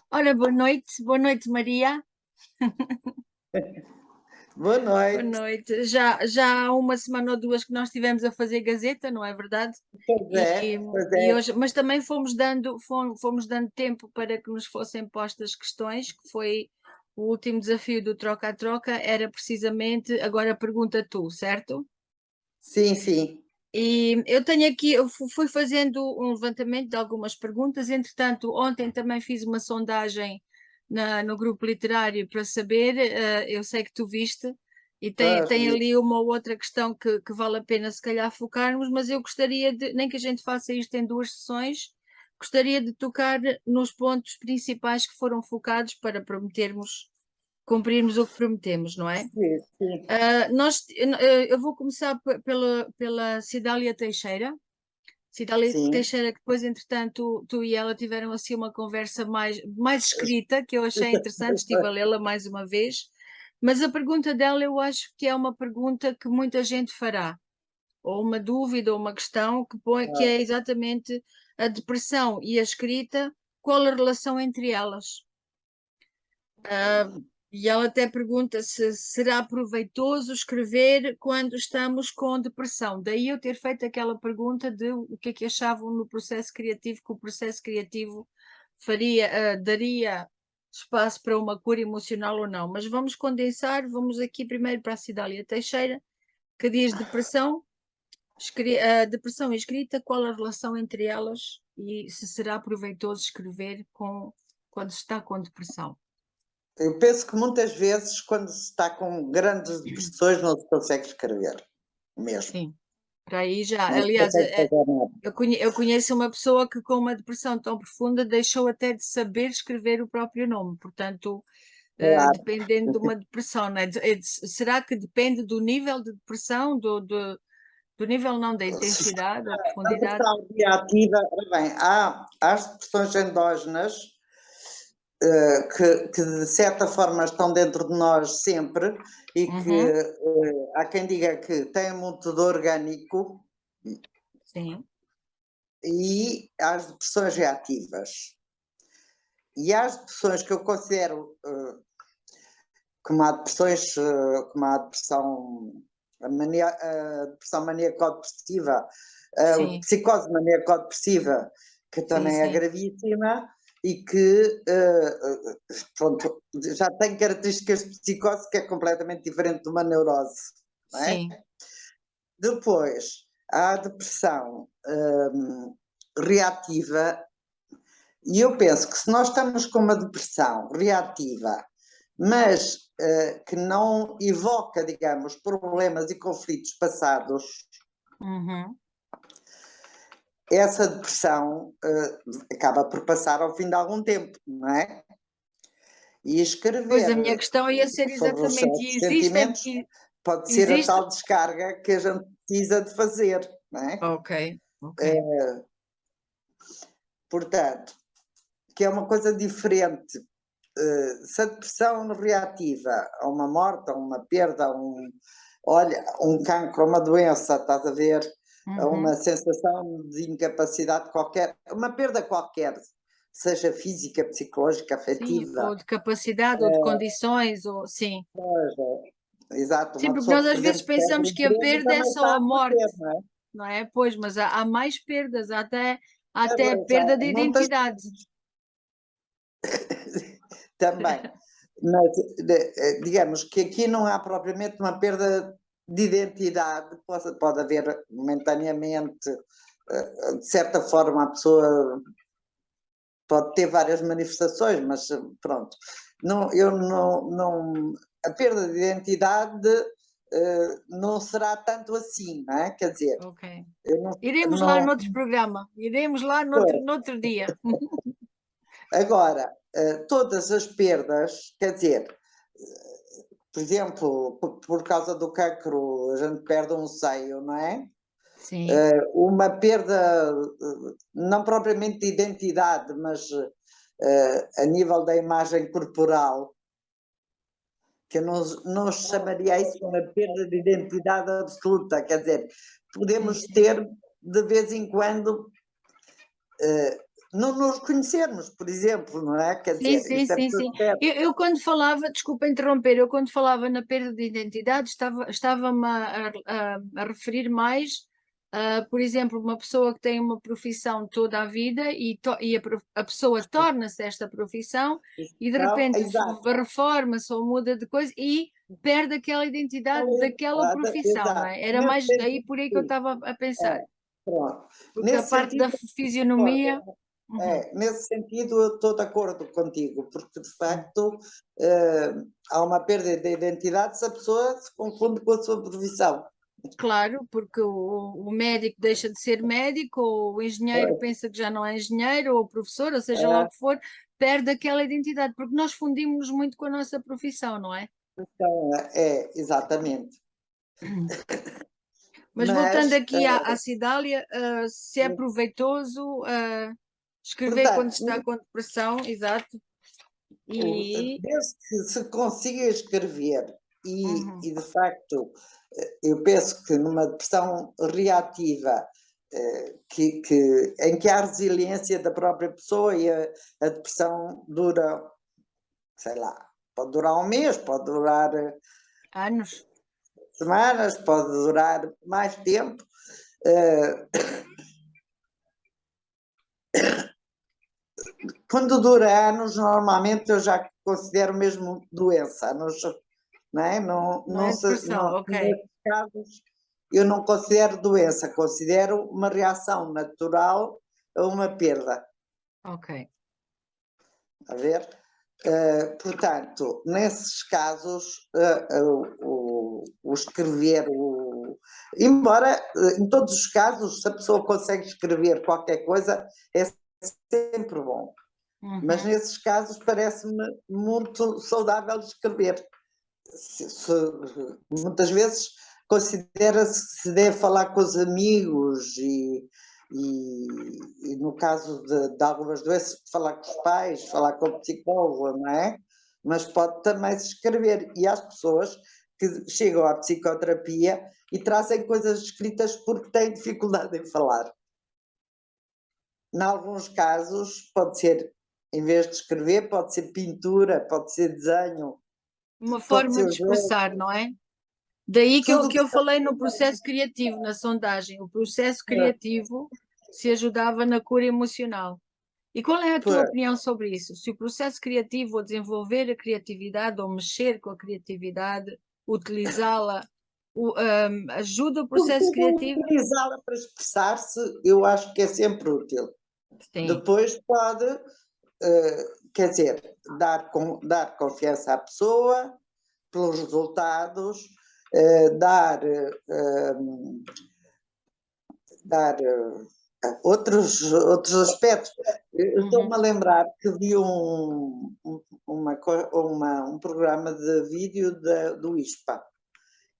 Ora, boa noite, Maria. Boa Boa noite. noite. Já há uma semana ou duas que nós estivemos a fazer Gazeta, não é verdade? Pois E, é, pois e é. hoje, mas também fomos dando tempo para que nos fossem postas questões, que foi o último desafio do Troca a Troca, era precisamente agora pergunta tu, certo? Sim, sim. E eu tenho aqui, fui fazendo um levantamento de algumas perguntas, entretanto, ontem também fiz uma sondagem no grupo literário para saber, eu sei que tu viste, e Pois, tem ali uma ou outra questão que vale a pena se calhar focarmos, mas eu gostaria de, nem que a gente faça isto em duas sessões, gostaria de tocar nos pontos principais que foram focados para prometermos, cumprirmos o que prometemos, não é? sim, sim. Eu vou começar pela Cidália Teixeira. Cidália Sim. Teixeira, que depois, entretanto, tu e ela tiveram assim uma conversa mais escrita, que eu achei interessante, estive a lê-la mais uma vez. Mas a pergunta dela eu acho que é uma pergunta que muita gente fará, ou uma dúvida, ou uma questão, que é exatamente a depressão e a escrita, qual a relação entre elas? E ela até pergunta se será proveitoso escrever quando estamos com depressão. Daí eu ter feito aquela pergunta de o que é que achavam no processo criativo, que o processo criativo daria espaço para uma cura emocional ou não. Mas vamos condensar, vamos aqui primeiro para a Cidália Teixeira, que diz depressão, depressão e escrita, qual a relação entre elas e se será proveitoso escrever quando se está com depressão. Eu penso que muitas vezes, quando se está com grandes depressões, não se consegue escrever, mesmo. Sim. Para aí já. Não se Aliás, consegue fazer nada. eu conheço uma pessoa que, com uma depressão tão profunda, deixou até de saber escrever o próprio nome. Portanto, Claro. dependendo de uma depressão, não é? Será que depende do nível de depressão, do nível não, da intensidade ou A profundidade? depressão reativa, ora bem, há as depressões endógenas, que de certa forma estão dentro de nós sempre e que Uhum, há quem diga que têm um motor orgânico, sim, e às depressões reativas. E às depressões que eu considero como há depressões, como há a depressão, a depressão maníaco-depressiva, a sim, psicose maníaco-depressiva, que sim, também é sim, gravíssima e que pronto, já tem características de psicose que é completamente diferente de uma neurose, não é? sim. Depois, há a depressão reativa, e eu penso que se nós estamos com uma depressão reativa, mas que não evoca, digamos, problemas e conflitos passados, Uhum. essa depressão acaba por passar ao fim de algum tempo, não é? E Pois escrever a minha questão ia ser sobre os exatamente, certos sentimentos pode ser a existe, tal descarga que a gente precisa de fazer, não é? ok, ok, Portanto, que é uma coisa diferente. Se a depressão reativa a uma morte, a uma perda, olha, um cancro, uma doença, estás a ver, a uma uhum. sensação de incapacidade qualquer, uma perda qualquer, seja física, psicológica, Sim, ou afetiva, de capacidade, ou de condições, ou sim. exato, Sim, uma porque nós pessoa que, às por vezes exemplo, perde o pensamos que a emprego perda é também só está a a morte, sofrer, não é? não é? Pois, mas há mais perdas, há até Agora, já, perda de não tens identidade. também. Mas, digamos que aqui não há propriamente uma perda de identidade, pode haver momentaneamente, de certa forma, a pessoa pode ter várias manifestações, mas pronto. Não, eu não, a perda de identidade não será tanto assim, não é? Quer dizer, Ok. eu não. Iremos lá não noutro programa, iremos lá noutro dia. agora, todas as perdas, quer dizer, por exemplo, por causa do cancro, a gente perde um seio, não é? Sim, Uma perda, não propriamente de identidade, mas a nível da imagem corporal, que eu não chamaria isso uma perda de identidade absoluta, quer dizer, sim, podemos sim. ter de vez em quando não nos conhecermos, por exemplo, não é? Quer Sim, dizer, sim, isso é sim, tudo sim. certo. Eu quando falava, desculpa interromper, eu quando falava na perda de identidade estava-me a referir mais por exemplo, uma pessoa que tem uma profissão toda a vida a pessoa torna-se esta profissão e de Então, repente exato. reforma-se ou muda de coisa e perde aquela identidade daquela profissão, não Exato. é? Era Nesse mais daí sentido, por aí que eu sim. estava a pensar, Pronto. porque a Nesse parte da sentido, fisionomia. Uhum. nesse sentido, eu estou de acordo contigo, porque de Uhum. facto há uma perda de identidade se a pessoa se confunde com a sua profissão. Claro, porque o médico deixa de ser médico, ou o engenheiro Pois, pensa que já não é engenheiro, ou o professor, ou seja lá o que for, perde aquela identidade, porque nós fundimos muito com a nossa profissão, não é? então, exatamente. Mas voltando Mas, aqui à Cidália, se é proveitoso escrever quando portanto, está com depressão, exato, e desde que se consiga escrever uhum, e de facto eu penso que numa depressão reativa em que há resiliência da própria pessoa e a depressão dura, sei lá, pode durar um mês, pode durar anos. semanas, pode durar mais tempo. eh, Quando dura anos, normalmente eu já considero mesmo doença, não é? Não é depressão, ok, Nesses casos, eu não considero doença, considero uma reação natural a uma perda. ok. A ver? Portanto, nesses casos, o escrever, embora em todos os casos, se a pessoa consegue escrever qualquer coisa, é sempre bom. Mas Uhum. nesses casos parece-me muito saudável escrever. Muitas vezes considera-se que se deve falar com os amigos e no caso de algumas doenças, falar com os pais, falar com o psicólogo, não é? Mas pode também se escrever. E há as pessoas que chegam à psicoterapia e trazem coisas escritas porque têm dificuldade em falar. Em alguns casos, pode ser, em vez de escrever, pode ser pintura, pode ser desenho, Uma pode forma ser de jogo, expressar, não é? Daí tudo que que eu falei no processo criativo, na sondagem, o processo seja. criativo se ajudava na cura emocional. E qual é a tua opinião sobre isso? Se o processo criativo, ou desenvolver a criatividade, ou mexer com a criatividade, utilizá-la, ajuda o processo criativo? Utilizá-la para expressar-se, eu acho que é sempre útil. Sim. Depois pode, quer dizer, dar confiança à pessoa pelos resultados, dar outros aspectos. Eu estou-me a Uhum. lembrar que vi um programa de vídeo do ISPA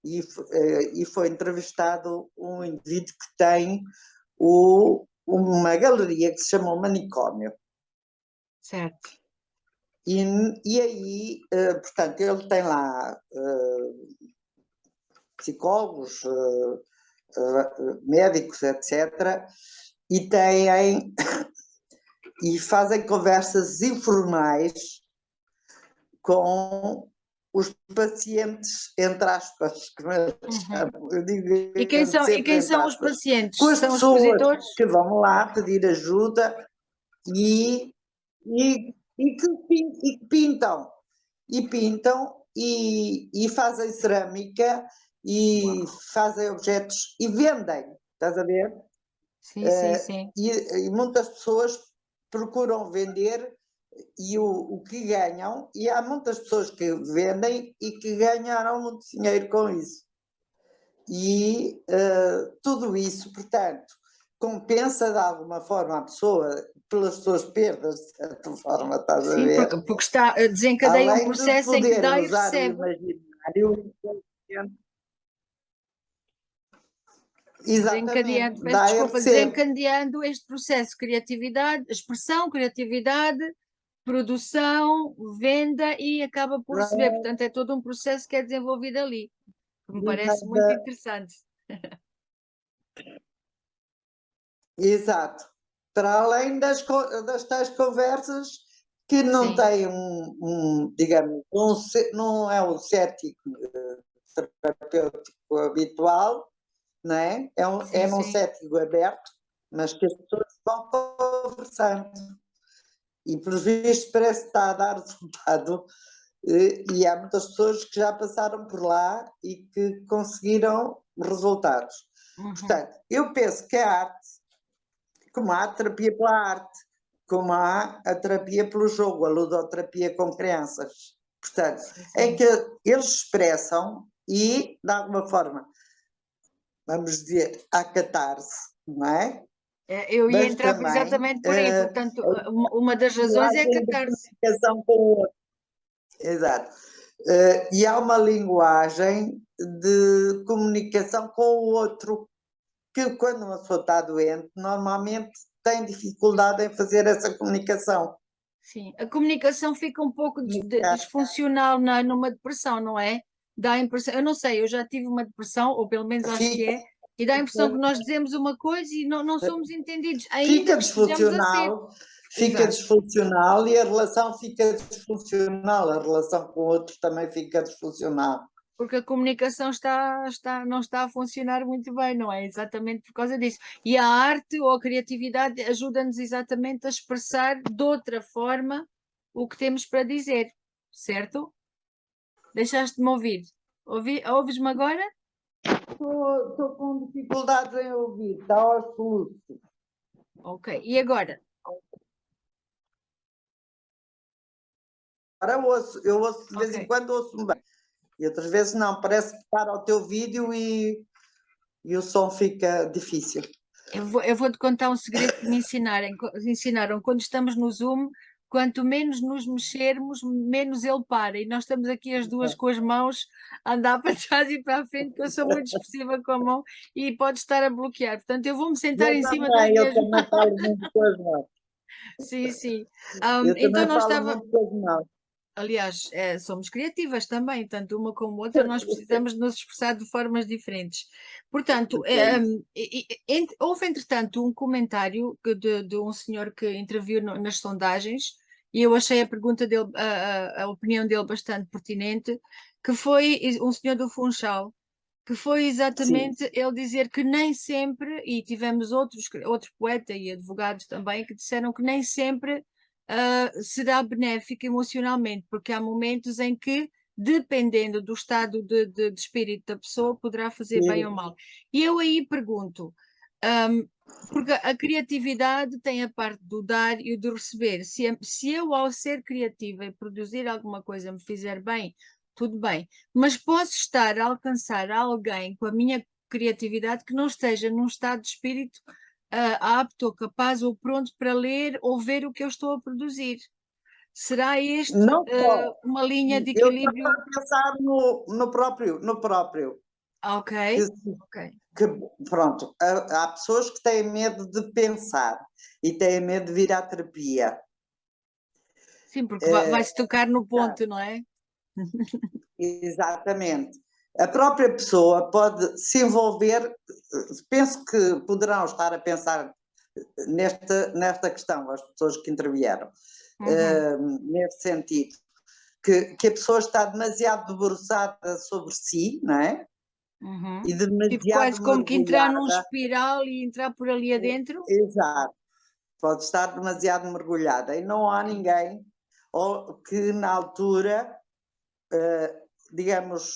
e foi entrevistado um indivíduo que tem uma galeria que se chama o Manicômio. Certo. E aí, portanto, ele tem lá psicólogos, médicos, etc., e têm e fazem conversas informais com os pacientes, entre aspas, como eu Uhum. chamo, eu digo E sempre quem entre são os aspas, com pacientes? as São os pessoas expositores? que vão lá pedir ajuda e, que pintam, e fazem cerâmica e fazem objetos e vendem, estás a ver? Sim, sim, sim. E muitas pessoas procuram vender o que ganham, e há muitas pessoas que vendem e que ganharam muito dinheiro com isso. E tudo isso, portanto, compensa de alguma forma a pessoa pelas suas perdas, de certa forma, estás a Sim, ver? porque desencadeia um Além de processo em que poder dá e usar o recebe. imaginário, exatamente, Desencadeando, peço dá e desculpa, recebe. desencadeando este processo de criatividade, expressão, criatividade, produção, venda e acaba por receber. Portanto, é todo um processo que é desenvolvido ali, que me parece muito interessante. Exato. para além das tais conversas que não Sim. têm digamos, não é um cético terapêutico habitual, não é? Sim, É num sim. cético aberto, mas que as pessoas vão conversando. E, por visto, parece que está a dar resultado. E há muitas pessoas que já passaram por lá e que conseguiram resultados. Portanto, eu penso que a arte, como há a terapia pela arte, como há a terapia pelo jogo, a ludoterapia com crianças. Portanto, em que eles expressam e, de alguma forma, vamos dizer, há catarse, não é? Eu ia Mas entrar também exatamente por aí, portanto, uma das a razões é a linguagem de catarse. comunicação com o outro. Exato. E há uma linguagem de comunicação com o outro, que quando uma pessoa está doente, normalmente tem dificuldade em fazer essa comunicação. Sim, a comunicação fica um pouco disfuncional numa depressão, não é? Dá a impressão, eu não sei, eu já tive uma depressão, ou pelo menos acho que Fica, é, e dá a impressão que nós dizemos uma coisa e não somos entendidos, ainda fica que estejamos a ser. fica Exato. disfuncional e a relação fica disfuncional, a relação com o outro também fica disfuncional. Porque a comunicação não está a funcionar muito bem, não é? Exatamente por causa disso. E a arte ou a criatividade ajuda-nos exatamente a expressar de outra forma o que temos para dizer, certo? Deixaste-me ouvir. Ouves-me agora? Estou com dificuldades em ouvir, está aos soluços. Ok. E agora? Agora eu ouço de vez em quando, ouço-me bem. E outras vezes não, parece que para o teu vídeo e o som fica difícil. Eu vou-te contar um segredo que me ensinaram. Quando estamos no Zoom, quanto menos nos mexermos, menos ele para. E nós estamos aqui as duas com as mãos a andar para trás e para a frente, que eu sou muito expressiva com a mão e pode estar a bloquear. Portanto, eu vou-me sentar em cima das Eu minhas também mãos. falo muito com as mãos. Sim, sim. Eu Então, também nós falo estava. muito com as mãos. Aliás, somos criativas também, tanto uma como outra, nós precisamos de nos expressar de formas diferentes. Portanto, houve entretanto um comentário de um senhor que interviu nas sondagens, e eu achei a pergunta dele, a opinião dele bastante pertinente, que foi um senhor do Funchal, que foi Sim. exatamente ele dizer que nem sempre, e tivemos outro poeta e advogados também, que disseram que nem sempre será benéfico emocionalmente, porque há momentos em que, dependendo do estado de espírito da pessoa, poderá fazer bem ou mal. E eu aí pergunto, porque a criatividade tem a parte do dar e do receber. Se eu, ao ser criativa e produzir alguma coisa, me fizer bem, tudo bem. Mas posso estar a alcançar alguém com a minha criatividade que não esteja num estado de espírito apto, capaz ou pronto para ler ou ver o que eu estou a produzir. Será este Não só. uma linha de Eu estou equilíbrio? a pensar no próprio. Ok, Que, ok. que, pronto, há pessoas que têm medo de pensar e têm medo de vir à terapia. Sim, porque vai-se tocar no ponto, não é? Exatamente. A própria pessoa pode se envolver, penso que poderão estar a pensar nesta questão, as pessoas que intervieram, nesse sentido, que a pessoa está demasiado debruçada sobre si, não é? E Tipo, demasiado quase como que entrar num mergulhada. espiral e entrar por ali adentro? Exato, pode estar demasiado mergulhada e não há ninguém que na altura, digamos,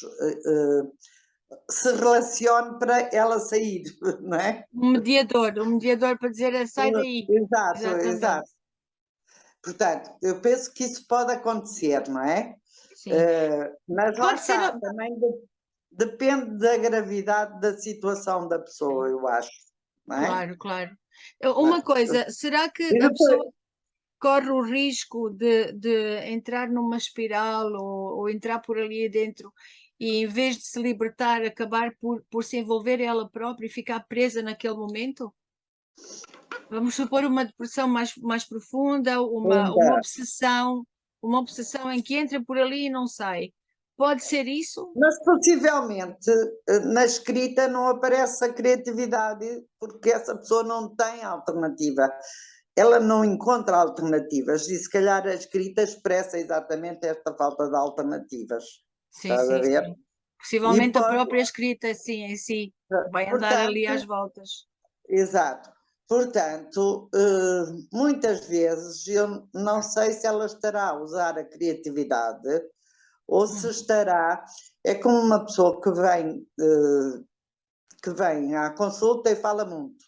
se relacione para ela sair, não é? Um mediador para dizer sai daí. Exato, Exatamente. exato. Portanto, eu penso que isso pode acontecer, não é? Sim. Mas lá Pode ser. está, também depende da gravidade da situação da pessoa, Sim, eu acho, não é? claro, claro. Uma coisa, será que E a depois, pessoa corre o risco de entrar numa espiral ou entrar por ali dentro e, em vez de se libertar, acabar por se envolver ela própria e ficar presa naquele momento? Vamos supor uma depressão mais profunda, uma obsessão em que entra por ali e não sai. Pode ser isso? mas possivelmente na escrita não aparece a criatividade porque essa pessoa não tem alternativa. ela não encontra alternativas e se calhar a escrita expressa exatamente esta falta de alternativas. Sim, Estás a sim, ver? sim. E Possivelmente a pode, própria escrita, assim, em si, vai andar ali portanto, às voltas. exato. Portanto, muitas vezes eu não sei se ela estará a usar a criatividade ou se estará. É como uma pessoa que vem à consulta e fala muito.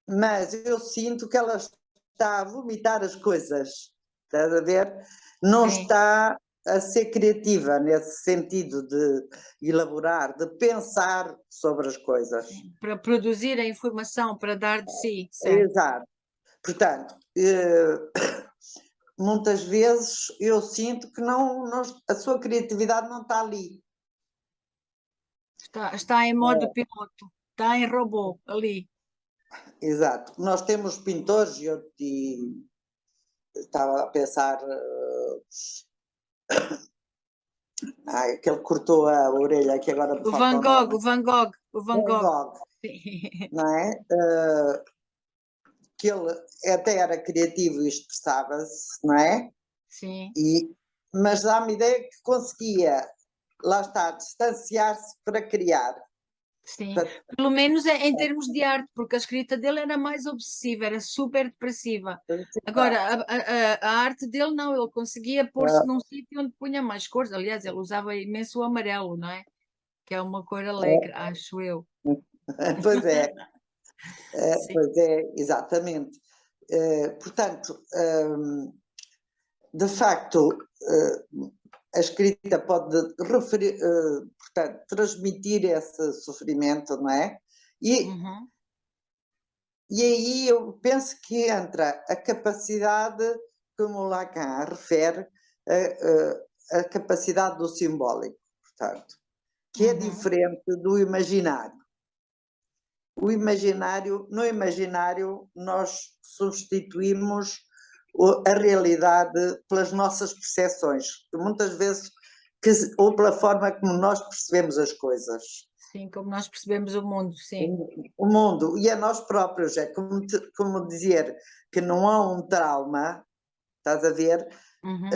Mas eu sinto que ela está a vomitar as coisas, estás a ver? Não Sim, está a ser criativa nesse sentido de elaborar, de pensar sobre as coisas. sim. Para produzir a informação, para dar de si, certo? Exato. Portanto, muitas vezes eu sinto que a sua criatividade não está ali. Está em modo piloto, está em robô ali. Exato. Nós temos pintores e estava a pensar, aquele que cortou a orelha que agora me O falta Van o Gogh, nome. o Van Gogh, o Van Van Gogh. Gogh, Sim. não é? Que ele até era criativo e expressava-se, não é? Sim, Mas dá-me ideia que conseguia, lá está, distanciar-se para criar. sim. Para- Pelo menos em termos de arte, porque a escrita dele era mais obsessiva, era super depressiva. Agora, a arte dele não, ele conseguia pôr-se num sítio onde punha mais cores. Aliás, ele usava imenso o amarelo, não é? Que é uma cor alegre, acho eu. Pois é, Sim. pois é, exatamente. Portanto, de facto, a escrita pode portanto, transmitir esse sofrimento, não é? E, Uhum. e aí eu penso que entra a capacidade, como o Lacan refere, a capacidade do simbólico, portanto, que é Uhum. diferente do imaginário. No imaginário, nós substituímos a realidade pelas nossas percepções, muitas vezes, ou pela forma como nós percebemos as coisas. Sim, como nós percebemos o mundo, sim. O mundo e a nós próprios, é como dizer que não há um trauma, estás a ver? Uhum.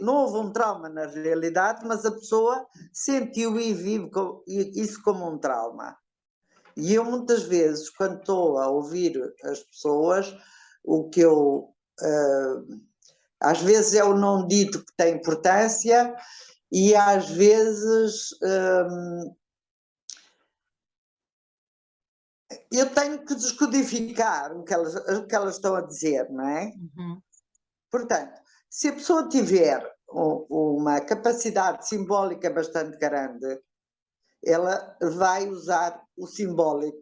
Não houve um trauma na realidade, mas a pessoa sentiu e vive isso como um trauma. E eu muitas vezes, quando estou a ouvir as pessoas, o que eu às vezes é o não dito que tem importância e às vezes eu tenho que descodificar o que elas estão a dizer, não é? Uhum. Portanto, se a pessoa tiver uma capacidade simbólica bastante grande, ela vai usar o simbólico,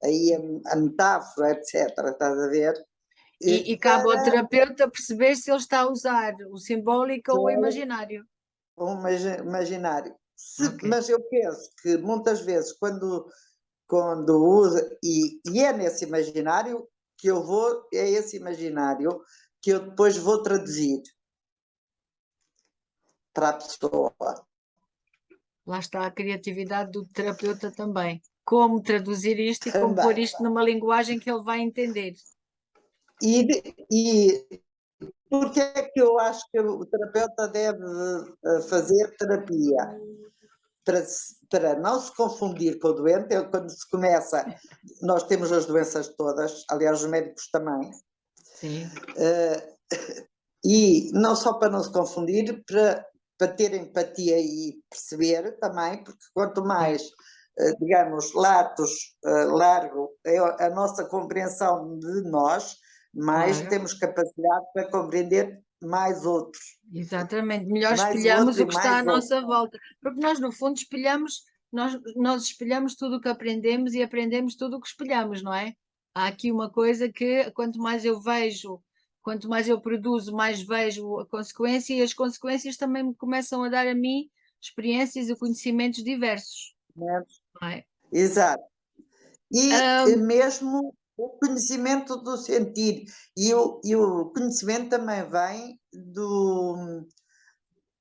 aí a metáfora, etc. Estás a ver? E cabe ao Para terapeuta perceber se ele está a usar o simbólico ou o imaginário. um imaginário. Ok. Mas eu penso que muitas vezes, quando usa, e é nesse imaginário é esse imaginário que eu depois vou traduzir para a pessoa. Lá está a criatividade do terapeuta também. Como traduzir isto e como pôr Também. isto numa linguagem que ele vai entender. E porque é que eu acho que o terapeuta deve fazer terapia? Para não se confundir com o doente, quando se começa, nós temos as doenças todas, aliás, os médicos também, Sim, e não só para não se confundir, para ter empatia e perceber também, porque quanto sim, mais, digamos, largo é a nossa compreensão de nós, mais claro. temos capacidade para compreender mais outros, Exatamente. Melhor mais o espelhamos outro o e que está à mais outro. nossa volta. Porque nós, no fundo, espelhamos, nós espelhamos tudo o que aprendemos e aprendemos tudo o que espelhamos, não é? Há aqui uma coisa que quanto mais eu vejo, quanto mais eu produzo, mais vejo a consequência, e as consequências também me começam a dar a mim experiências e conhecimentos diversos, Né? não é? Exato. E Ahm, mesmo o conhecimento do sentir. E o conhecimento também vem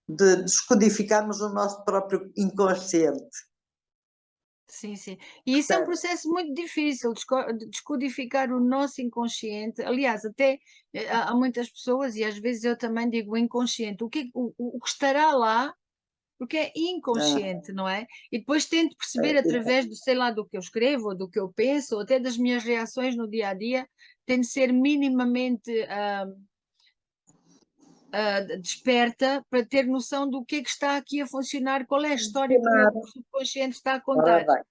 de descodificarmos o nosso próprio inconsciente. Sim, sim. E isso é um Portanto, processo muito difícil, descodificar o nosso inconsciente. Aliás, até há muitas pessoas, e às vezes eu também digo o inconsciente, o que estará lá, porque é ah, inconsciente, não é? E depois tento perceber através do, sei lá, do que eu escrevo, ou do que eu penso, ou até das minhas reações no dia a dia, tem de ser minimamente desperta para ter noção do que é que está aqui a funcionar, qual é a história que o meu subconsciente está a ora contar. bem,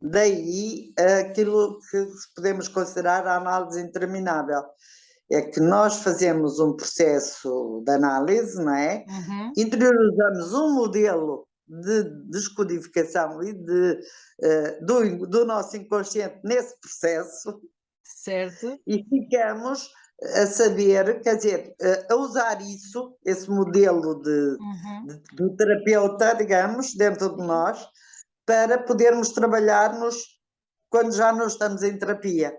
daí aquilo que podemos considerar a análise interminável. É que nós fazemos um processo de análise, não é? Uhum, Interiorizamos um modelo de descodificação e do nosso inconsciente nesse processo certo. e ficamos a saber, quer dizer, a usar isso, esse modelo Uhum. do terapeuta, digamos, dentro de Sim. nós, para podermos trabalhar-nos quando já não estamos em terapia.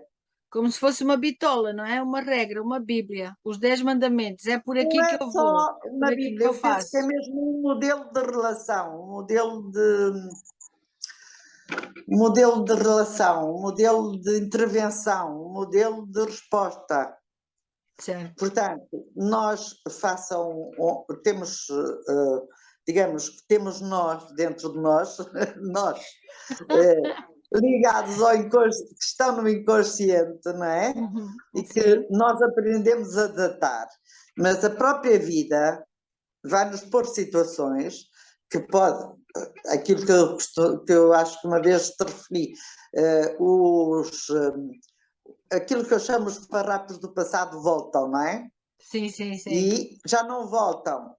Como se fosse uma bitola, não é? Uma regra, uma Bíblia. Os 10 mandamentos. É por Não aqui que é eu vou, só por uma aqui que Bíblia, eu eu penso que é faço. mesmo um modelo de relação, um modelo de relação, um modelo de intervenção, um modelo de resposta. Certo. Portanto, nós temos, digamos que temos nós dentro de nós, nós ligados que estão no inconsciente, não é? Uhum. E que Sim, nós aprendemos a datar. Mas a própria vida vai-nos pôr situações que pode, aquilo que eu acho que uma vez te referi, aquilo que eu chamo os farrapos do passado voltam, não é? sim, sim, sim. E já não voltam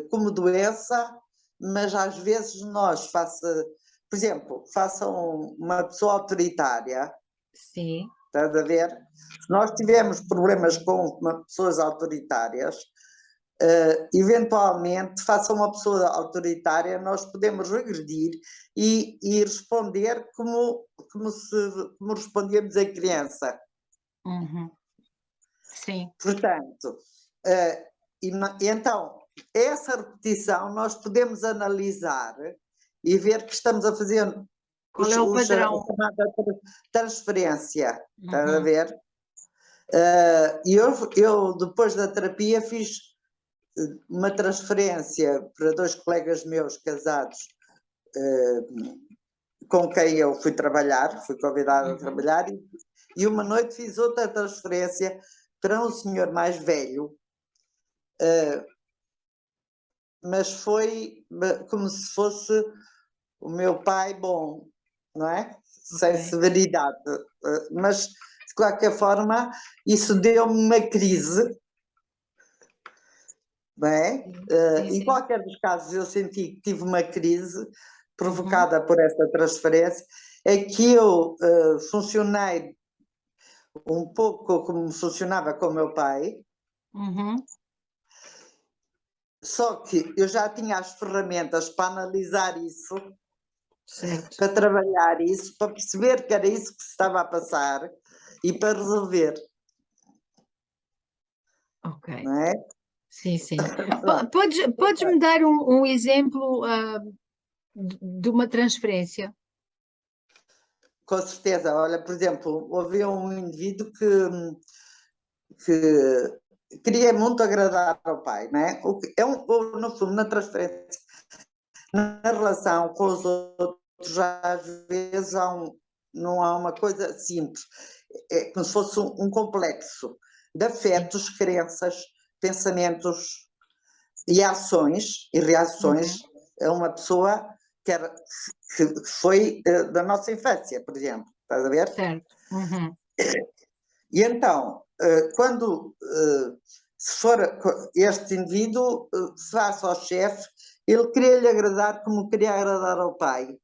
como doença, mas às vezes nós, por exemplo, façam uma pessoa autoritária, Sim. estás a ver? Se nós tivermos problemas com pessoas autoritárias, eventualmente, faça uma pessoa autoritária, nós podemos regredir e responder como respondíamos a criança. Uhum. Sim. Portanto, então, essa repetição nós podemos analisar e ver que estamos a fazer Qual é o a padrão? chamada transferência. Estás a Uhum. ver? E eu, depois da terapia, fiz uma transferência para 2 colegas meus casados com quem eu fui trabalhar, fui convidada a Uhum. trabalhar, e uma noite fiz outra transferência para um senhor mais velho, mas foi como se fosse o meu pai bom, não é? Sem Ok. severidade. Mas, de qualquer forma, isso deu-me uma crise, não é? Sim, sim, Em sim. qualquer dos casos, eu senti que tive uma crise Uhum. provocada por essa transferência, é que eu funcionei um pouco como funcionava com o meu pai, Uhum. só que eu já tinha as ferramentas para analisar isso, Certo. para trabalhar isso, para perceber que era isso que se estava a passar e para resolver, Ok. não é? Sim, sim. Pronto. Podes-me dar um exemplo, de uma transferência? Com certeza, olha, por exemplo, havia um indivíduo que queria muito agradar ao pai, não é? No fundo, na transferência, na relação com os outros, às vezes não há uma coisa simples, é como se fosse um complexo de Sim. afetos, crenças, pensamentos e ações e reações Uhum. a uma pessoa que foi da nossa infância, por exemplo, estás a ver? Certo. Uhum. E então, quando se for este indivíduo, face ao chefe, ele queria lhe agradar como queria agradar ao pai.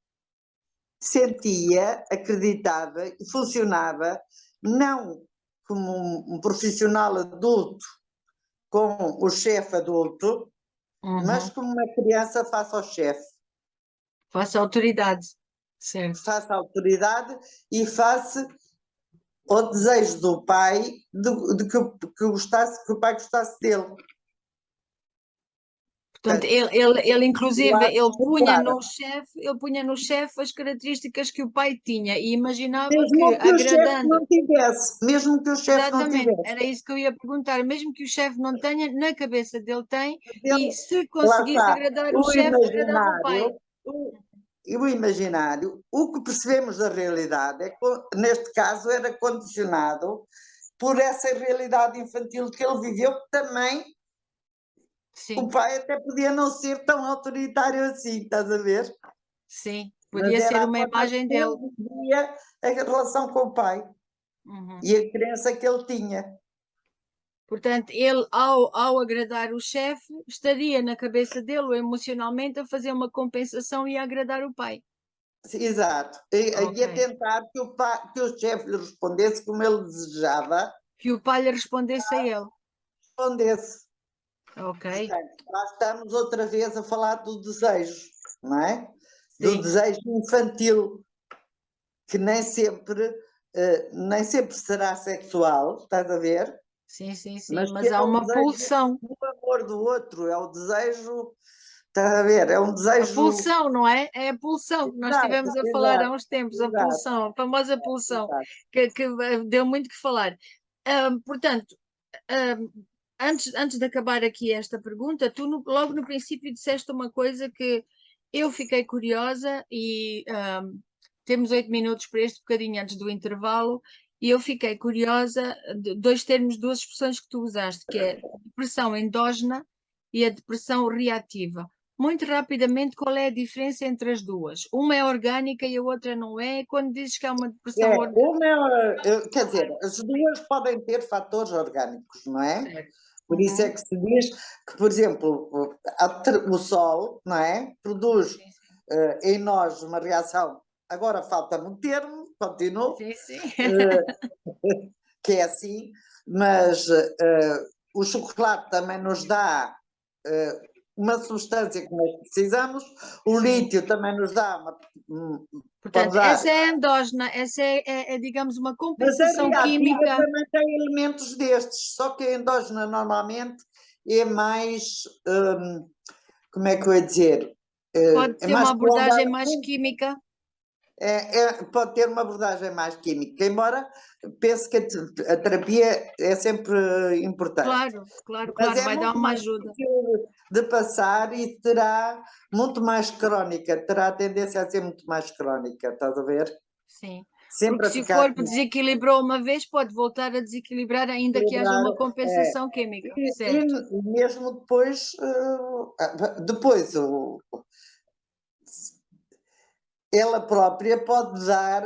Sentia, acreditava e funcionava não como um profissional adulto com o chefe adulto, mas Uhum. como uma criança face ao chefe, Faça autoridade. Certo. face à autoridade e face ao desejo do pai que o pai gostasse dele. Portanto, ele inclusive, ele punha no chefe as características que o pai tinha e imaginava que, Mesmo que o chefe agradando, não tivesse, mesmo que o chefe não exatamente, tivesse, era isso que eu ia perguntar, mesmo que o chefe não tenha, na cabeça dele tem, e ele- se lá conseguisse está, agradar o o chefe, agradava o pai. imaginário, o imaginário, o que percebemos da realidade é que, neste caso, era condicionado por essa realidade infantil que ele viveu, que também o Sim, pai até podia não ser tão autoritário assim, estás a ver? sim, Mas podia ser era a uma forma imagem que ele dele. vivia a relação com o pai Uhum. e a crença que ele tinha. Portanto, ele, ao agradar o chefe, estaria na cabeça dele, ou emocionalmente, a fazer uma compensação e a agradar o pai. Exato. E a Ok. tentar que o chefe lhe respondesse como ele desejava, Que o pai lhe respondesse a ele. respondesse. Ok. Portanto, lá estamos outra vez a falar do desejo, não é? Do Sim, desejo infantil, que nem sempre será sexual, estás a ver? sim, Mas que mas é há o uma desejo pulsão. do amor do outro, é o desejo, estás a ver? É um A desejo. pulsão, não é? É a pulsão que nós Exato, estivemos a falar há exato, uns tempos, a exato, pulsão, a famosa pulsão, exato. que deu muito que falar. Portanto, ahm, antes de acabar aqui esta pergunta, tu logo no princípio disseste uma coisa que eu fiquei curiosa e temos 8 minutos para este bocadinho antes do intervalo, e eu fiquei curiosa de dois termos, duas expressões que tu usaste, que é a depressão endógena e a depressão reativa. Muito rapidamente, qual é a diferença entre as duas? Uma é orgânica e a outra não é. Quando dizes que é uma depressão orgânica, Quer dizer, as duas podem ter fatores orgânicos, não é? certo? Por isso é Uhum. que se diz que, por exemplo, o Sol, não é? Produz Sim, sim. em nós uma reação, agora falta-me um termo, continuo, Sim, sim. que é assim, mas o chocolate também nos dá uma substância que nós precisamos, o Sim. lítio também nos dá pode Portanto, dar. essa é endógena, essa digamos, uma Mas a compensação reativa química. também tem elementos destes, só que a endógena normalmente é mais, como é que eu ia dizer? Pode É ter uma mais abordagem prolongada, mais química. pode ter uma abordagem mais química, embora pense que a terapia é sempre importante. Claro, claro, Mas claro, é vai dar muito uma mais ajuda. difícil de passar e terá muito mais crónica, terá a tendência a ser muito mais crónica, estás a ver? Sim. Porque Sempre a se o ficar corpo desequilibrou uma vez, pode voltar a desequilibrar, ainda que haja uma compensação química, e certo? mesmo depois, depois ela própria pode dar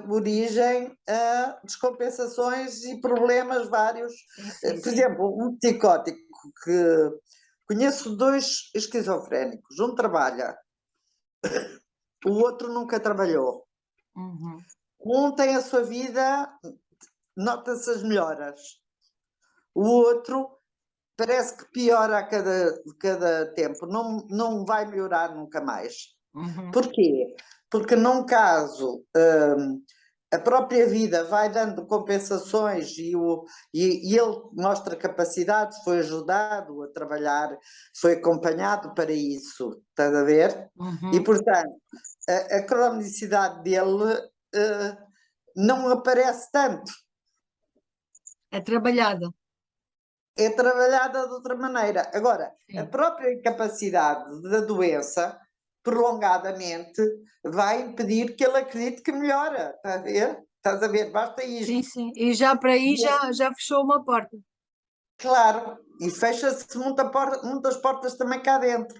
origem a descompensações e problemas vários. Sim, sim, Por sim. exemplo, um psicótico que conheço dois esquizofrénicos, um trabalha, o outro nunca trabalhou. Uhum. Um tem a sua vida, nota-se as melhoras. O outro parece que piora a cada tempo, não vai melhorar nunca mais. Uhum. Porquê? Porque num caso a própria vida vai dando compensações e ele mostra capacidade, foi ajudado a trabalhar, foi acompanhado para isso, estás a ver? E Uhum. portanto, a cronicidade dele não aparece tanto, É trabalhada. é trabalhada de outra maneira. Agora, a Sim. própria incapacidade da doença, prolongadamente, vai impedir que ele acredite que melhora. Estás a ver? Estás a ver? Basta Sim, isto. sim. E já para aí já fechou uma porta. Claro, e fecha-se muitas portas também cá dentro.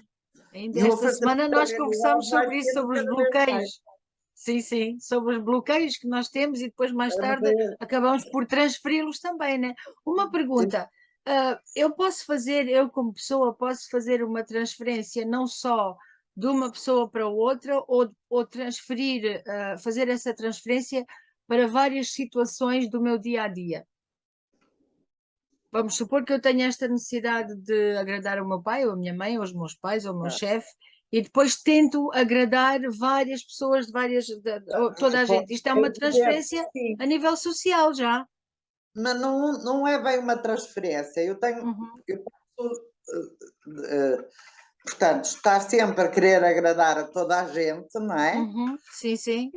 Ainda E o esta afastamento semana da nós conversámos realidade vai sobre isso, sendo sobre os cada vez mais. bloqueios. Sim, sim, sobre os bloqueios que nós temos e depois mais Vamos tarde ver. acabamos por transferi-los também, né? Uma pergunta, eu posso fazer, eu como pessoa, posso fazer uma transferência não só de uma pessoa para outra ou transferir, fazer essa transferência para várias situações do meu dia a dia? Vamos supor que eu tenho esta necessidade de agradar o meu pai, ou a minha mãe, ou os meus pais, ou o meu chefe, e depois tento agradar várias pessoas, toda a gente. Isto é uma transferência Sim, a nível social já. mas não é bem uma transferência. Uhum. Eu posso, portanto, está sempre a querer agradar a toda a gente, não é? Sim, sim.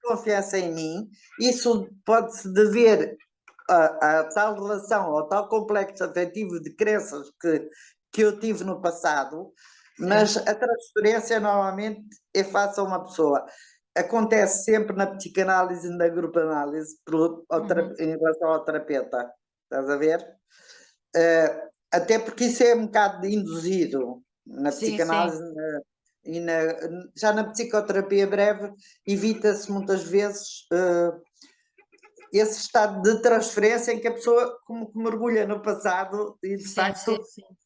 Confiança em mim, isso pode-se dever a tal relação, ao tal complexo afetivo de crenças que eu tive no passado, mas a transferência normalmente é fácil a uma pessoa. Acontece sempre na psicanálise e na grupo-análise em relação ao terapeuta, estás a ver? Até porque isso é um bocado induzido na psicanálise e já na psicoterapia breve evita-se muitas vezes esse estado de transferência em que a pessoa como que mergulha no passado e de facto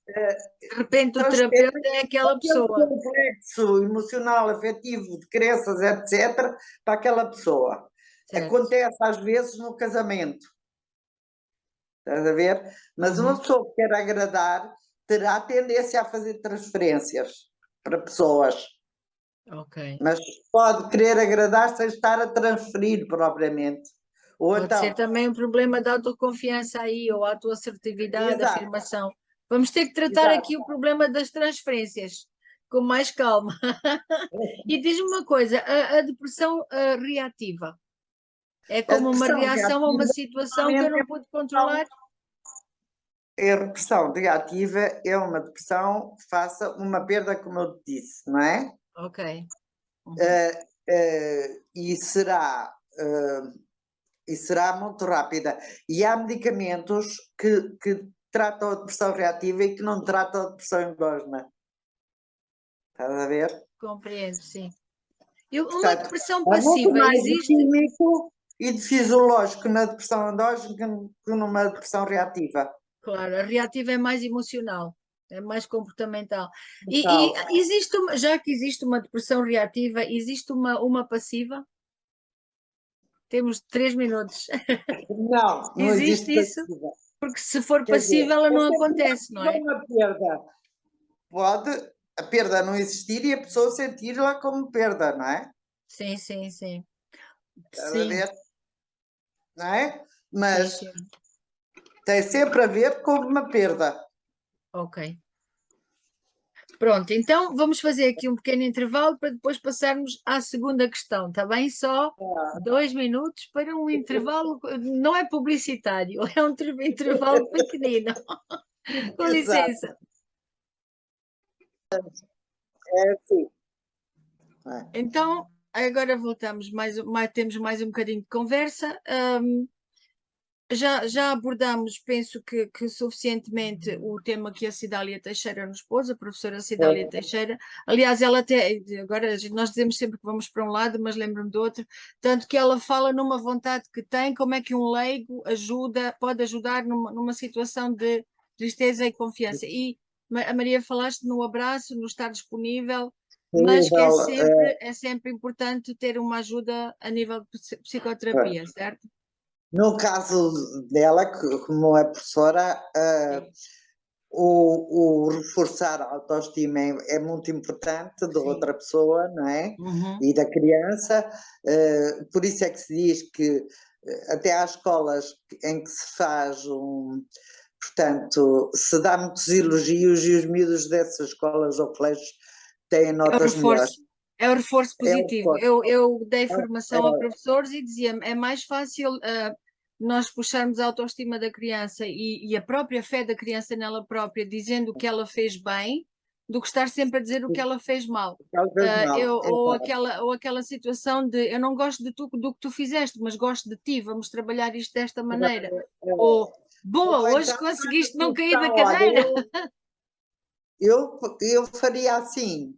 de repente o terapeuta é aquela pessoa. Complexo emocional, afetivo, de crenças, etc., para aquela pessoa. Certo. Acontece às vezes no casamento. Estás a ver? Mas uma pessoa que quer agradar terá tendência a fazer transferências para pessoas. Ok. Mas pode querer agradar sem estar a transferir propriamente. Ou Pode então, ser também um problema de autoconfiança aí, ou autoassertividade, exato, afirmação. Vamos ter que tratar aqui o problema das transferências, com mais calma. E diz-me uma coisa, a depressão reativa é como uma reação a uma situação que eu não pude controlar? A repressão reativa é uma depressão que faça uma perda, como eu te disse, não é? Ok. E será muito rápida. E há medicamentos que tratam a depressão reativa e que não tratam a depressão endógena. Estás a ver? Compreendo, sim. E uma Portanto, depressão há muito passiva mais de existe? químico e de fisiológico na depressão endógena que numa depressão reativa. Claro, a reativa é mais emocional, é mais comportamental. E Então, existe já que existe uma depressão reativa, existe uma passiva? Temos 3 minutos. não Existe existe isso? passiva. Porque se for Quer dizer, passiva, ela é não sempre acontece, não é? uma perda. Pode a perda não existir e a pessoa sentir-la como perda, não é? Sim, sim, sim. Estás a Sim, ver? Não é? sim, Mas sim. tem sempre a ver com uma perda. Ok. Pronto, então vamos fazer aqui um pequeno intervalo para depois passarmos à segunda questão, está bem? Só 2 minutos para um intervalo, não é publicitário, é um intervalo pequenino. Com Exato, licença. é assim. É. Então, agora voltamos, temos mais um bocadinho de conversa. Já abordámos, penso que suficientemente o tema que a Cidália Teixeira nos pôs, a professora Cidália Teixeira. Aliás, ela até, agora nós dizemos sempre que vamos para um lado, mas lembro-me do outro, tanto que ela fala numa vontade que tem, como é que um leigo pode ajudar numa situação de tristeza e confiança. E a Maria falaste no abraço, no estar disponível, mas que é sempre importante ter uma ajuda a nível de psicoterapia, certo? No caso dela, como é professora, Sim. o reforçar a autoestima é muito importante da outra pessoa, não é? E da criança. Por isso é que se diz que até há escolas em que se faz portanto, se dá muitos elogios e os miúdos dessas escolas ou colégios têm notas melhores. É o reforço positivo. Eu dei formação a É. professores e dizia-me, é mais fácil nós puxarmos a autoestima da criança e a própria fé da criança nela própria, dizendo o que ela fez bem, do que estar sempre a dizer o que ela fez mal. Ou aquela situação de eu não gosto do que tu fizeste, mas gosto de ti, vamos trabalhar isto desta maneira. Ou boa, Ou hoje então, conseguiste não cair da olha, cadeira. eu faria assim,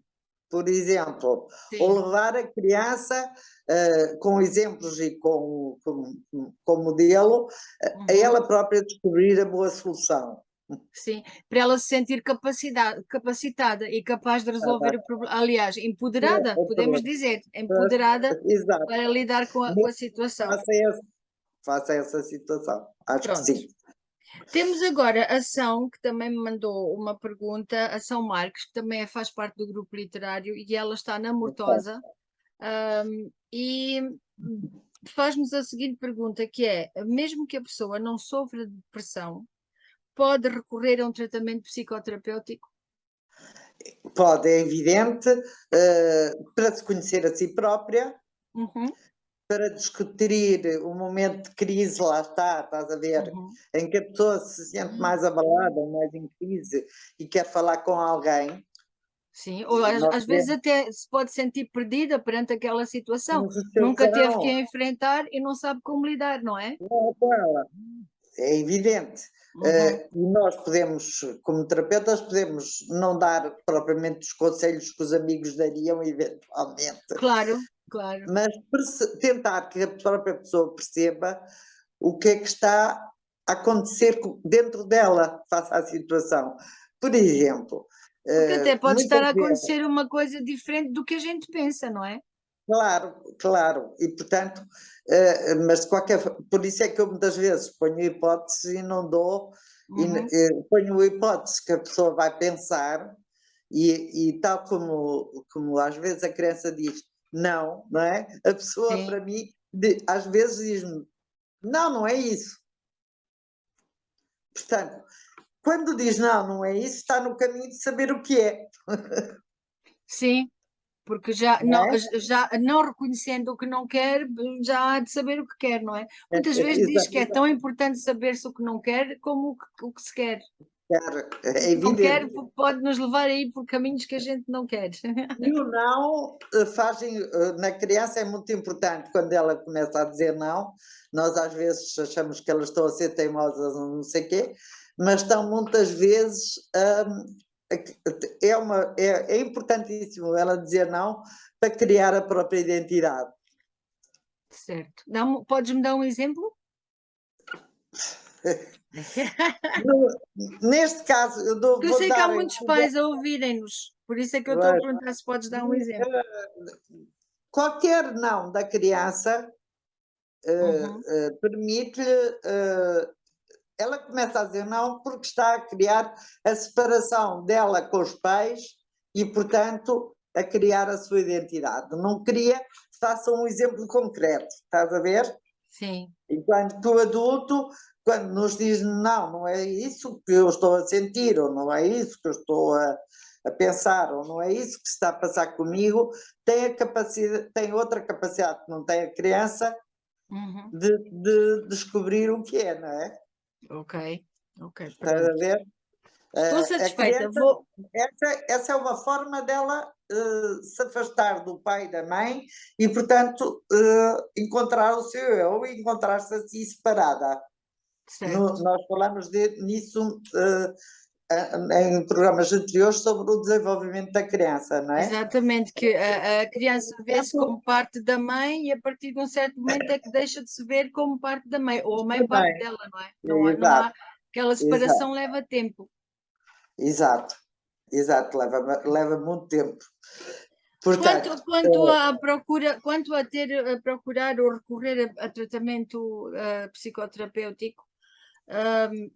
por exemplo, ou Sim. levar a criança com exemplos e com modelo, a ela própria descobrir a boa solução. Sim, para ela se sentir capacitada e capaz de resolver o problema. Aliás, empoderada, podemos dizer, empoderada Exato. para lidar com a situação. Faça essa situação. Acho que Pronto. sim. Temos agora a Ação, que também me mandou uma pergunta, a Ação Marques, que também faz parte do grupo literário, e ela está na Mortosa, e faz-nos a seguinte pergunta, que é, mesmo que a pessoa não sofra de depressão, pode recorrer a um tratamento psicoterapêutico? pode, é evidente, para se conhecer a si própria, para discutir o momento de crise, lá está, estás a ver, em que a pessoa se sente mais abalada, mais em crise e quer falar com alguém. Sim, ou às vezes até se pode sentir perdida perante aquela situação. Mas o Nunca teve que a enfrentar e não sabe como lidar, não é? É evidente. E nós podemos, como terapeutas, podemos não dar propriamente os conselhos que os amigos dariam, eventualmente. Claro, claro. Mas tentar que a própria pessoa perceba o que é que está a acontecer dentro dela face à situação. Por exemplo, Porque até pode estar a muitas vezes, acontecer uma coisa diferente do que a gente pensa, não é? claro, claro, e portanto, mas de qualquer por isso é que eu muitas vezes ponho hipóteses e não dou, ponho hipóteses que a pessoa vai pensar, e tal como às vezes a criança diz não, não é? A pessoa, Sim. para mim, às vezes diz-me não, não é isso. Portanto, quando diz não, não é isso, está no caminho de saber o que é. Sim, porque já Não não, é? já não reconhecendo o que não quer, já há de saber o que quer, não é? Muitas vezes diz que é Exatamente. tão importante saber-se o que não quer como o que se quer. É Não quer evidente. pode nos levar aí por caminhos que a gente não quer. E o não fazem, na criança é muito importante quando ela começa a dizer não. Nós às vezes achamos que elas estão a ser teimosas, não sei o quê, mas estão muitas vezes. É importantíssimo ela dizer não para criar a própria identidade. Certo. Podes-me dar um exemplo? Neste caso, Eu vou sei que há dar um muitos pais a ouvirem-nos, por isso é que eu estou a perguntar se podes dar um exemplo. qualquer não da criança permite-lhe. Ela começa a dizer não porque está a criar a separação dela com os pais e, portanto, a criar a sua identidade. Não queria que faça um exemplo concreto, estás a ver? Sim. Enquanto o adulto, quando nos diz não, não é isso que eu estou a sentir, ou não é isso que eu estou a pensar, ou não é isso que está a passar comigo, tem outra capacidade que não tem a criança de descobrir o que é, não é? Ok, ok, Estás a pronto. ver? Estou A satisfeita. criança, essa é uma forma dela se afastar do pai e da mãe e, portanto, encontrar o seu eu e encontrar-se assim separada. Certo. Nós falamos nisso em programas anteriores sobre o desenvolvimento da criança, não é? Exatamente, que a criança vê-se como parte da mãe e a partir de um certo momento é que deixa de se ver como parte da mãe, ou a mãe parte Também. dela, não é? Não há Exato, aquela exato, separação leva tempo. exato, exato, leva muito tempo. Portanto, Quanto a ter a procurar ou recorrer a tratamento psicoterapêutico,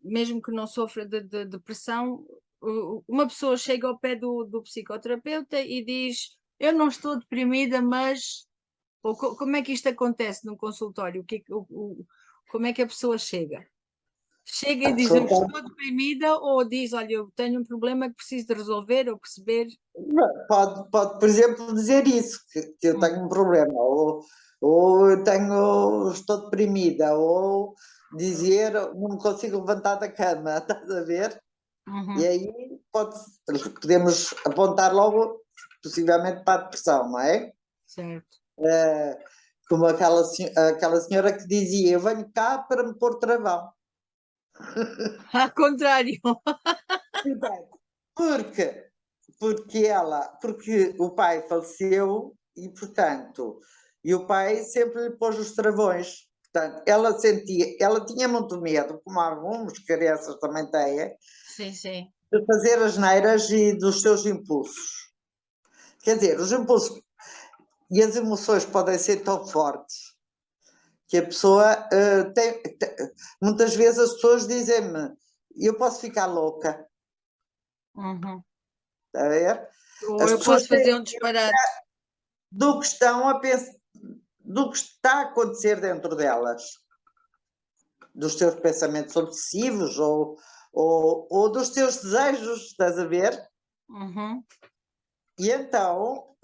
mesmo que não sofra de depressão, uma pessoa chega ao pé do psicoterapeuta e diz: Eu não estou deprimida, mas. Ou como é que isto acontece num consultório? Como é que a pessoa chega? Chega a e diz: Eu pessoa estou deprimida, ou diz: Olha, eu tenho um problema que preciso de resolver ou perceber. pode, por exemplo, dizer isso, que eu tenho um problema, ou estou deprimida, ou dizer não me consigo levantar da cama, estás a ver? E aí podemos apontar logo, possivelmente, para a depressão, não é? Certo. Como aquela senhora que dizia: Eu venho cá para me pôr travão. Ao contrário. Porque, porque o pai faleceu e, portanto, e o pai sempre lhe pôs os travões. Portanto, ela tinha muito medo, como algumas crianças também têm, Sim, sim. de fazer as neiras e dos seus impulsos. Quer dizer, os impulsos e as emoções podem ser tão fortes que a pessoa muitas vezes as pessoas dizem-me, eu posso ficar louca, está a ver? Ou As eu pessoas posso fazer têm um disparate. do que estão a pensar, do que está a acontecer dentro delas, dos teus pensamentos obsessivos ou dos teus desejos, estás a ver? E então,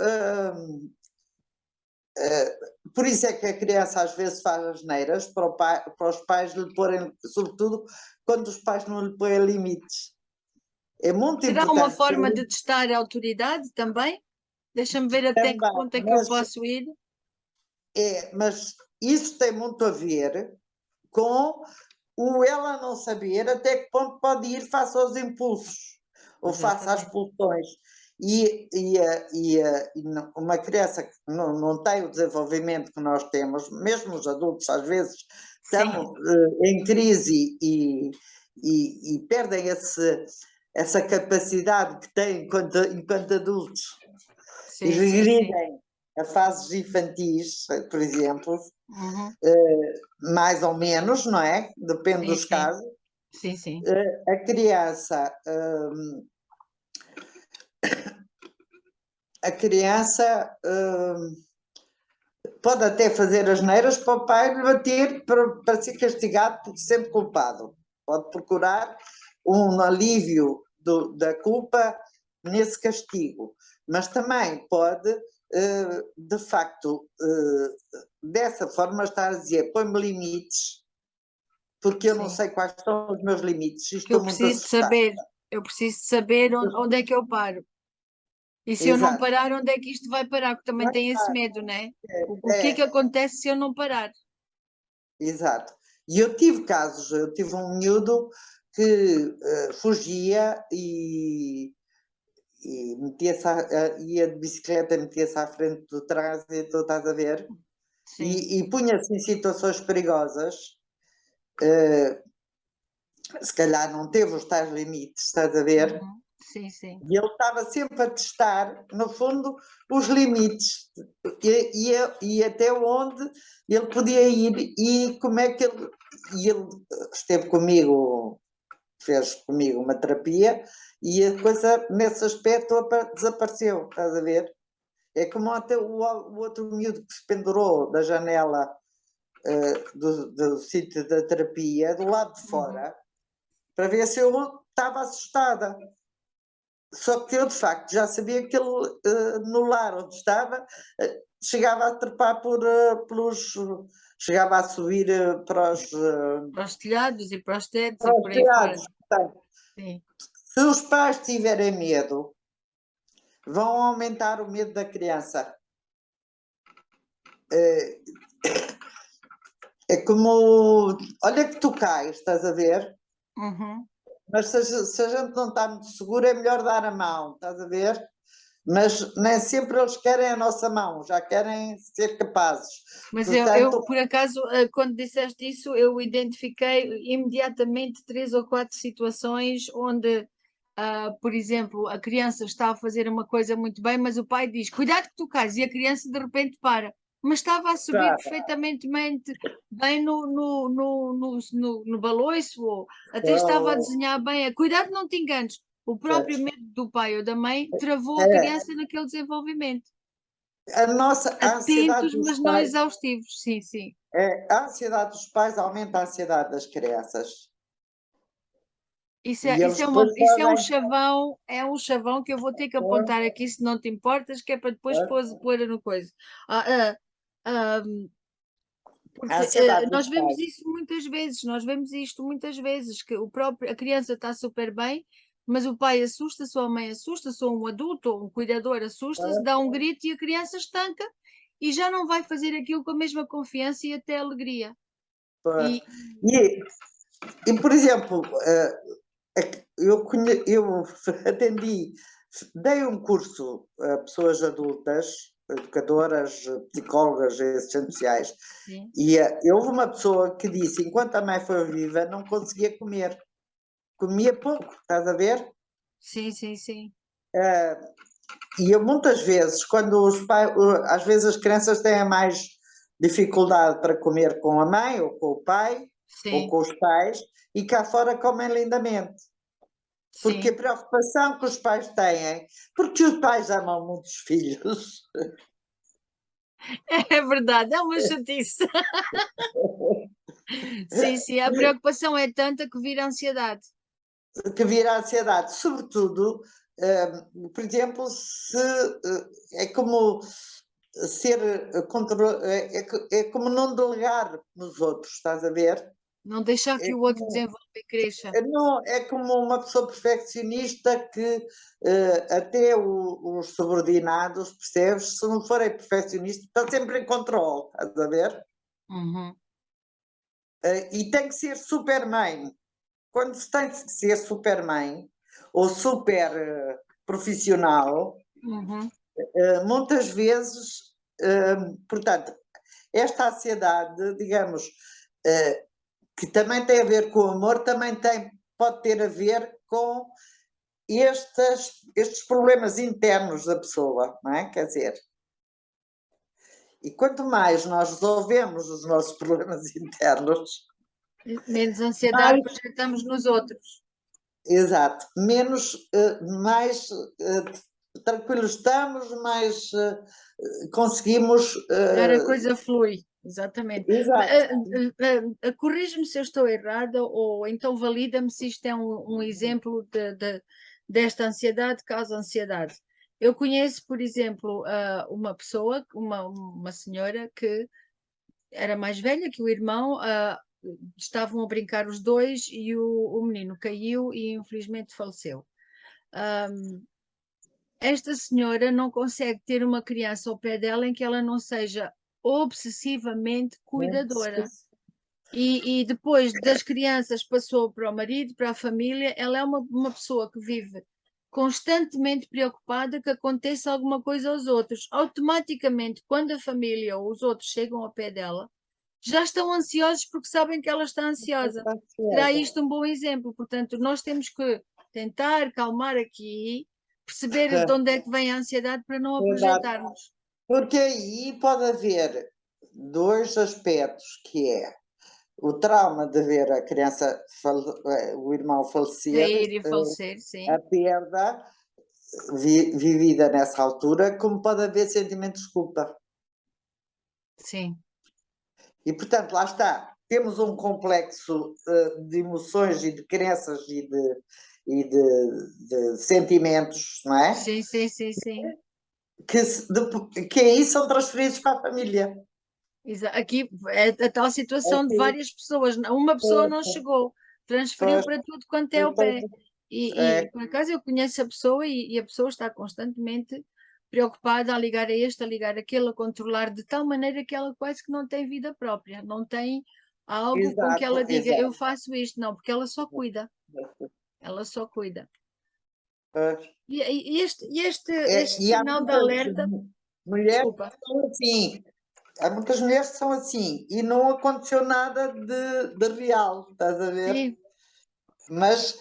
por isso é que a criança às vezes faz asneiras para os pais lhe porem, sobretudo quando os pais não lhe põem limites. É muito Será uma importante. forma de testar a autoridade também? Deixa-me ver até que Também, ponto é que eu posso ir. mas isso tem muito a ver com o ela não saber até que ponto pode ir face aos impulsos ou face às Exatamente. pulsões. E uma criança que não tem o desenvolvimento que nós temos, mesmo os adultos às vezes estão em crise e perdem essa capacidade que têm enquanto adultos e Sim, sim, sim. regridem a fases infantis, por exemplo, Uhum. mais ou menos, não é? Depende Sim, dos sim. casos. Sim, sim. A criança, pode até fazer asneiras para o pai lhe bater para ser castigado porque se sente culpado. Pode procurar um alívio da culpa nesse castigo, mas também pode, de facto, dessa forma estar a dizer, põe-me limites, porque eu não Sim. sei quais são os meus limites e Que eu estou muito preciso de assustada. saber. Eu preciso de saber onde é que eu paro. E se eu não Exato. parar, onde é que isto vai parar? Porque também tem esse medo, né? O que é que É, acontece se eu não parar? exato. E eu tive casos, eu tive um miúdo que fugia e ia de bicicleta, metia-se à frente do trânsito, estás a ver? Sim. E punha-se em situações perigosas, se calhar não teve os tais limites, estás a ver? Uhum. Sim, sim. E ele estava sempre a testar, no fundo, os limites e até onde ele podia ir e como é que ele. E ele esteve comigo, fez comigo uma terapia e a coisa nesse aspecto desapareceu, estás a ver? É como até o outro miúdo que se pendurou da janela do sítio da terapia, do lado de fora, para ver se eu estava assustada. Só que eu, de facto, já sabia que ele, no lar onde estava, chegava a trepar pelos. Chegava a subir Para os telhados e para os tetos para e os por aí fora. telhados. Portanto, Sim. se os pais tiverem medo, vão aumentar o medo da criança. É como. Olha que tu cais, estás a ver? Uhum. Mas se a gente não está muito seguro, é melhor dar a mão, estás a ver? Mas nem sempre eles querem a nossa mão, já querem ser capazes. Mas Portanto, por acaso, quando disseste isso, eu identifiquei imediatamente 3 ou 4 situações onde, por exemplo, a criança está a fazer uma coisa muito bem, mas o pai diz: Cuidado que tu cais, e a criança de repente para. Mas estava a subir já, perfeitamente bem no baloiço, ou até estava a desenhar bem. Cuidado, não te enganes. O próprio medo do pai ou da mãe travou a é, criança naquele desenvolvimento. a ansiedade Atentos, dos mas não pais, exaustivos. Sim, sim. a ansiedade dos pais aumenta a ansiedade das crianças. Isso E é, eles isso é depois uma, isso podem. é um chavão que eu vou ter que apontar aqui, se não te importas, que é para depois pôr no coisa. Ah, ah, ah, A porque ansiedade dos nós vemos pais. isso muitas vezes, nós vemos isto muitas vezes, que a criança está super bem, mas o pai assusta-se, ou a mãe assusta-se, ou um adulto, ou um cuidador assusta-se, dá um grito e a criança estanca e já não vai fazer aquilo com a mesma confiança e até alegria. E, E, por exemplo, eu atendi, dei um curso a pessoas adultas, educadoras, psicólogas, assistentes sociais, sim, e houve uma pessoa que disse, enquanto a mãe foi viva, não conseguia comer. Comia pouco, estás a ver? sim, sim, sim, E eu muitas vezes, quando os pais, às vezes as crianças têm mais dificuldade para comer com a mãe, ou com o pai, ou sim, com os pais, e cá fora comem lindamente. Porque a sim. preocupação que os pais têm, porque os pais amam muito os filhos, É verdade, é uma chatice. Sim, sim, a preocupação é tanta que vira ansiedade. que vira a ansiedade, sobretudo por exemplo, se é como ser é como não delegar nos outros, estás a ver? Não deixar que É o outro como, desenvolva e cresça. não, é como uma pessoa perfeccionista que até os subordinados, percebes? Se não forem perfeccionistas, está sempre em controle, estás a ver? Uhum. E tem que ser Superman. Quando se tem que ser Superman ou super profissional, Uhum. muitas vezes, portanto, esta ansiedade, digamos, que também tem a ver com o amor, também pode ter a ver com estes problemas internos da pessoa, não é? Quer dizer, e quanto mais nós resolvemos os nossos problemas internos, Menos ansiedade mais, projetamos nos outros. exato, menos, mais tranquilos estamos, mais conseguimos. Melhor a coisa flui, exatamente. Exato. Corrige-me se eu estou errada, ou então valida-me se isto é um exemplo desta ansiedade que causa ansiedade. Eu conheço, por exemplo, uma pessoa, uma senhora que era mais velha que o irmão, estavam a brincar os dois e o menino caiu e infelizmente faleceu. Esta senhora não consegue ter uma criança ao pé dela em que ela não seja obsessivamente cuidadora. E depois das crianças passou para o marido, para a família. Ela é uma pessoa que vive constantemente preocupada que aconteça alguma coisa aos outros. Automaticamente, quando a família ou os outros chegam ao pé dela, já estão ansiosos porque sabem que ela está ansiosa. Será isto um bom exemplo? Portanto, nós temos que tentar calmar aqui, perceber de onde é que vem a ansiedade para não a Exato. projetarmos. Porque aí pode haver dois aspectos, que é o trauma de ver a criança, o irmão falecer, Cair e falecer, a sim. perda vivida nessa altura, como pode haver sentimento de culpa. Sim. E, portanto, lá está, temos um complexo de emoções e de crenças e de sentimentos, não é? Sim, sim, sim, sim. Que aí são transferidos para a família. Aqui é a tal situação de Aqui, várias pessoas. Uma pessoa não chegou, transferiu pois, para tudo quanto é o pois, pé. E é, por acaso eu conheço a pessoa e a pessoa está constantemente preocupada a ligar a este, a ligar aquele, a controlar de tal maneira que ela quase que não tem vida própria, não tem algo com que exato, ela diga eu exato. faço isto, não, porque ela só cuida, ela só cuida. Pois. E este E há sinal de muitas alerta, mulheres desculpa, que são assim, há muitas mulheres que são assim, e não aconteceu nada de real, estás a ver? sim. Mas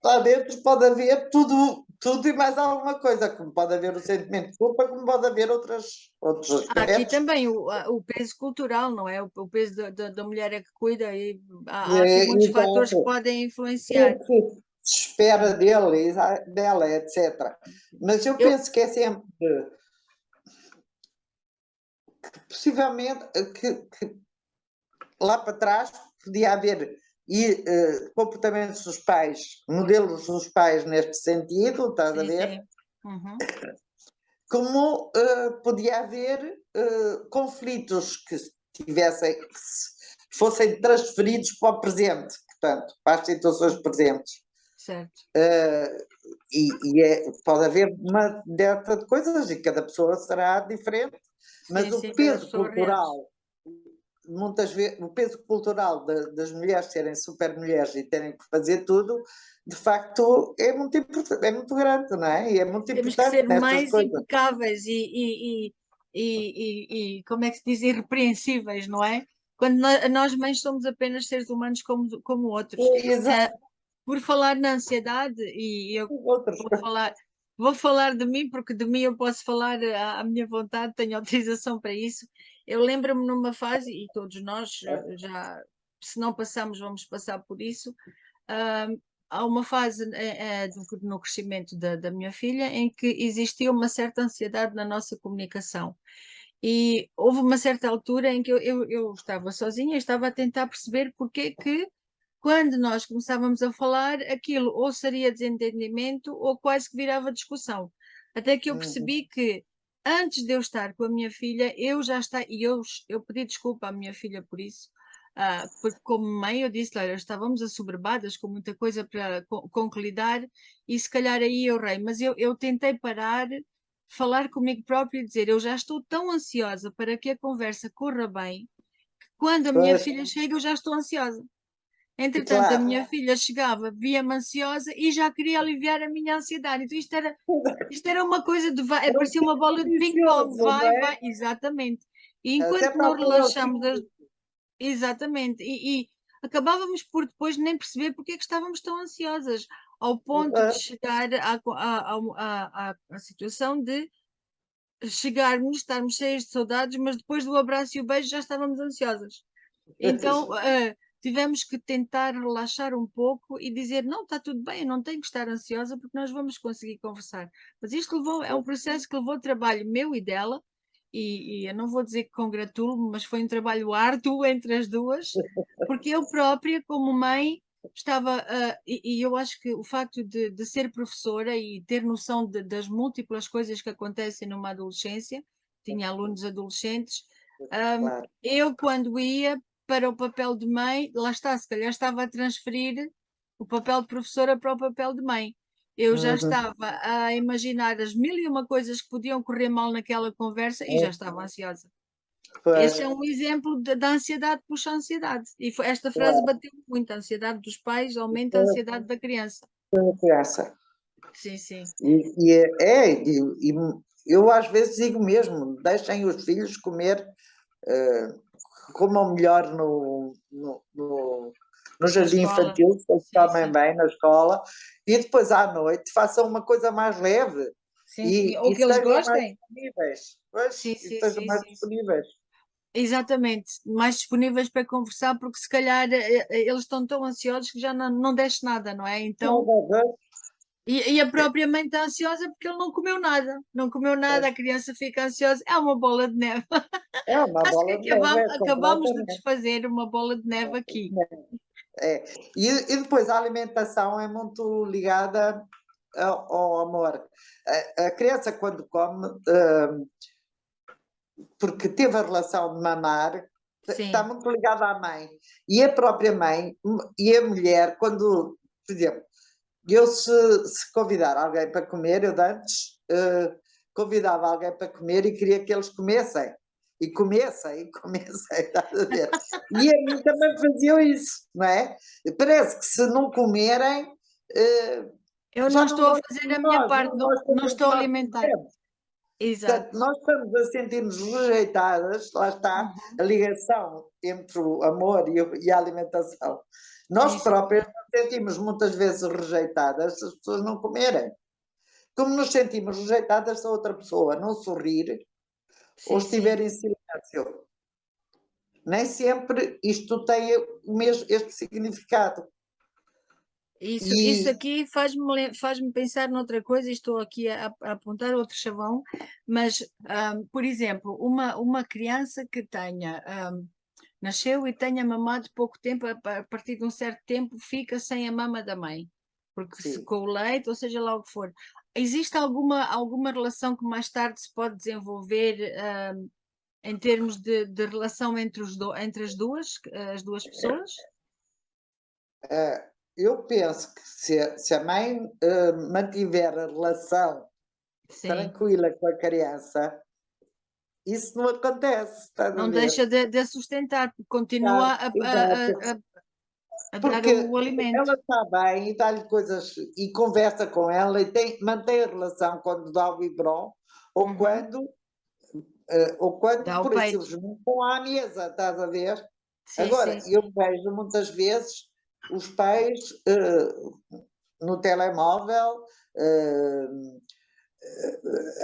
lá dentro pode haver tudo e mais alguma coisa, como pode haver o sentimento de culpa, como pode haver outros Há aqui aspectos. também o peso cultural, não é? O peso da mulher é que cuida e há aqui muitos fatores que Exato. podem influenciar. O que se espera dele, dela, etc. Mas eu Eu, penso que é sempre, possivelmente, que lá para trás podia haver comportamentos dos pais, modelos dos pais neste sentido, estás a sim, ver? sim. Uhum. Como podia haver conflitos que fossem transferidos para o presente, portanto, para as situações presentes. Certo. Pode haver uma data de coisas e cada pessoa será diferente, Sim, mas o sim, cada peso pessoa reage. cultural, muitas vezes, o peso cultural das mulheres serem super mulheres e terem que fazer tudo, de facto, é muito importante, é muito grande, não é? E é muito Temos que importante ser nestas mais coisas. impecáveis e como é que se diz, irrepreensíveis, não é? Quando nós mães somos apenas seres humanos como outros. Ah, Exato, por falar na ansiedade, e eu outros. vou falar, vou falar de mim, porque de mim eu posso falar à minha vontade, tenho autorização para isso. Eu lembro-me numa fase, e todos nós já, se não passamos, vamos passar por isso. ah, Há uma fase no crescimento da minha filha em que existia uma certa ansiedade na nossa comunicação. E houve uma certa altura em que eu estava sozinha e estava a tentar perceber porque é que quando nós começávamos a falar, aquilo ou seria desentendimento ou quase que virava discussão. Até que eu percebi que antes de eu estar com a minha filha, eu já está e eu pedi desculpa à minha filha por isso, porque como mãe eu disse, olha, estávamos assoberbadas com muita coisa com que lidar e se calhar aí eu rei, mas eu tentei parar, falar comigo própria e dizer, eu já estou tão ansiosa para que a conversa corra bem, que quando a minha Pois, filha chega eu já estou ansiosa. Entretanto, a claro. minha filha chegava, via-me ansiosa e já queria aliviar a minha ansiedade. Então, isto era uma coisa de vai, Era um parecia uma ciclo bola de ping-pong, vicioso, não vai, é? vai, exatamente. E Até enquanto para a não altura o relaxamos, ciclo. exatamente, e acabávamos por depois nem perceber porque é que estávamos tão ansiosas, ao ponto de Ah, chegar à situação de chegarmos, estarmos cheios de saudades, mas depois do abraço e o beijo já estávamos ansiosas. Então, tivemos que tentar relaxar um pouco e dizer: não, está tudo bem, eu não tenho que estar ansiosa porque nós vamos conseguir conversar. Mas isto é um processo que levou trabalho meu e dela, e eu não vou dizer que congratulo-me, mas foi um trabalho árduo entre as duas, porque eu própria, como mãe, estava. E eu acho que o facto de ser professora e ter noção das múltiplas coisas que acontecem numa adolescência, tinha alunos adolescentes. claro. Eu, quando ia para o papel de mãe, lá está, se calhar estava a transferir o papel de professora para o papel de mãe. Eu já Uhum. estava a imaginar as mil e uma coisas que podiam correr mal naquela conversa e já estava ansiosa. Pois, Esse é um exemplo da ansiedade puxa a ansiedade. E esta frase claro. bateu muito. A ansiedade dos pais aumenta a ansiedade da criança. Criança. Sim, sim. E eu às vezes digo mesmo, deixem os filhos comer, comam melhor no Na jardim escola. infantil, se eles Sim, comem sim. bem na escola, e depois à noite façam uma coisa mais leve Sim, sim. Ou e que eles sejam mais gostem. disponíveis. Pois, Sim, e sim, sejam sim, mais sim, sim. disponíveis. Exatamente, mais disponíveis para conversar, porque se calhar eles estão tão ansiosos que já não desce nada, não é? Então, e a própria mãe está ansiosa porque ele não comeu nada, não comeu nada, a criança fica ansiosa, é uma bola de neve. É uma Acho bola que de neve, acabamos de completamente. desfazer uma bola de neve aqui. É. E depois a alimentação é muito ligada ao amor. A criança, quando come, porque teve a relação de mamar, está Sim, muito ligada à mãe. E a própria mãe e a mulher, quando, por exemplo, eu se convidar alguém para comer, eu de antes convidava alguém para comer e queria que eles comessem. E comessem, e comessem, estás a ver? E a mim também faziam isso, não é? Parece que se não comerem, eu não já não estou a gostam fazer de a minha nós, parte, não gostam não do que estou a nós alimentar. fizemos. Exato. Portanto, nós estamos a sentir-nos rejeitadas, lá está Uhum. a ligação entre o amor e a alimentação. Nós Sim, sim, próprias sim. nos sentimos muitas vezes rejeitadas se as pessoas não comerem. Como nos sentimos rejeitadas se a outra pessoa não sorrir ou Sim, sim. estiver em silêncio. Nem sempre isto tem o mesmo, este significado. Isso E aqui faz-me pensar noutra coisa, e estou aqui a apontar outro chavão, mas, por exemplo, uma criança que nasceu e tenha mamado pouco tempo, a partir de um certo tempo, fica sem a mama da mãe, porque sim, secou o leite, ou seja lá o que for. Existe alguma relação que mais tarde se pode desenvolver, em termos de relação entre as duas pessoas? eu penso que se a mãe mantiver a relação Sim. tranquila com a criança, isso não acontece, estás a Não ver? deixa de a sustentar, porque continua Exato, exato. a dar Porque o alimento. ela está bem e dá-lhe coisas e conversa com ela e mantém a relação quando dá o biberon ou Uhum. quando, ou quando Dá o por isso peito. eles não estão à mesa, estás a ver? Sim, Agora, sim, eu sim. vejo muitas vezes os pais no telemóvel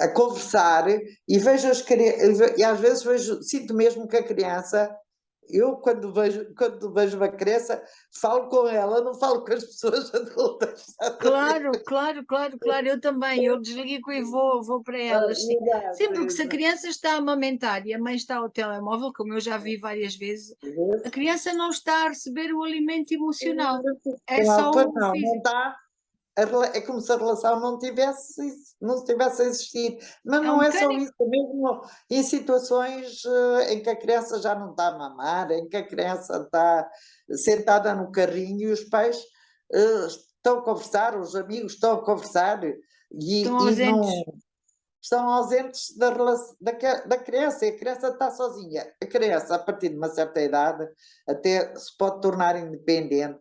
a conversar e vejo e às vezes sinto mesmo que a criança Eu, quando vejo uma criança, falo com ela, não falo com as pessoas adultas. Claro, claro, claro, claro, eu também, eu desligo e vou para elas, sim. Sim, porque se a criança está a amamentar e a mãe está ao telemóvel, como eu já vi várias vezes, a criança não está a receber o alimento emocional, é só Pois o não, não físico. está. É como se a relação não tivesse a existir. Mas É um não é só mecânico. isso, é mesmo em situações em que a criança já não está a mamar, em que a criança está sentada no carrinho e os pais estão a conversar, os amigos estão a conversar Estão e não ausentes. estão ausentes da criança, e a criança está sozinha. A criança, a partir de uma certa idade, até se pode tornar independente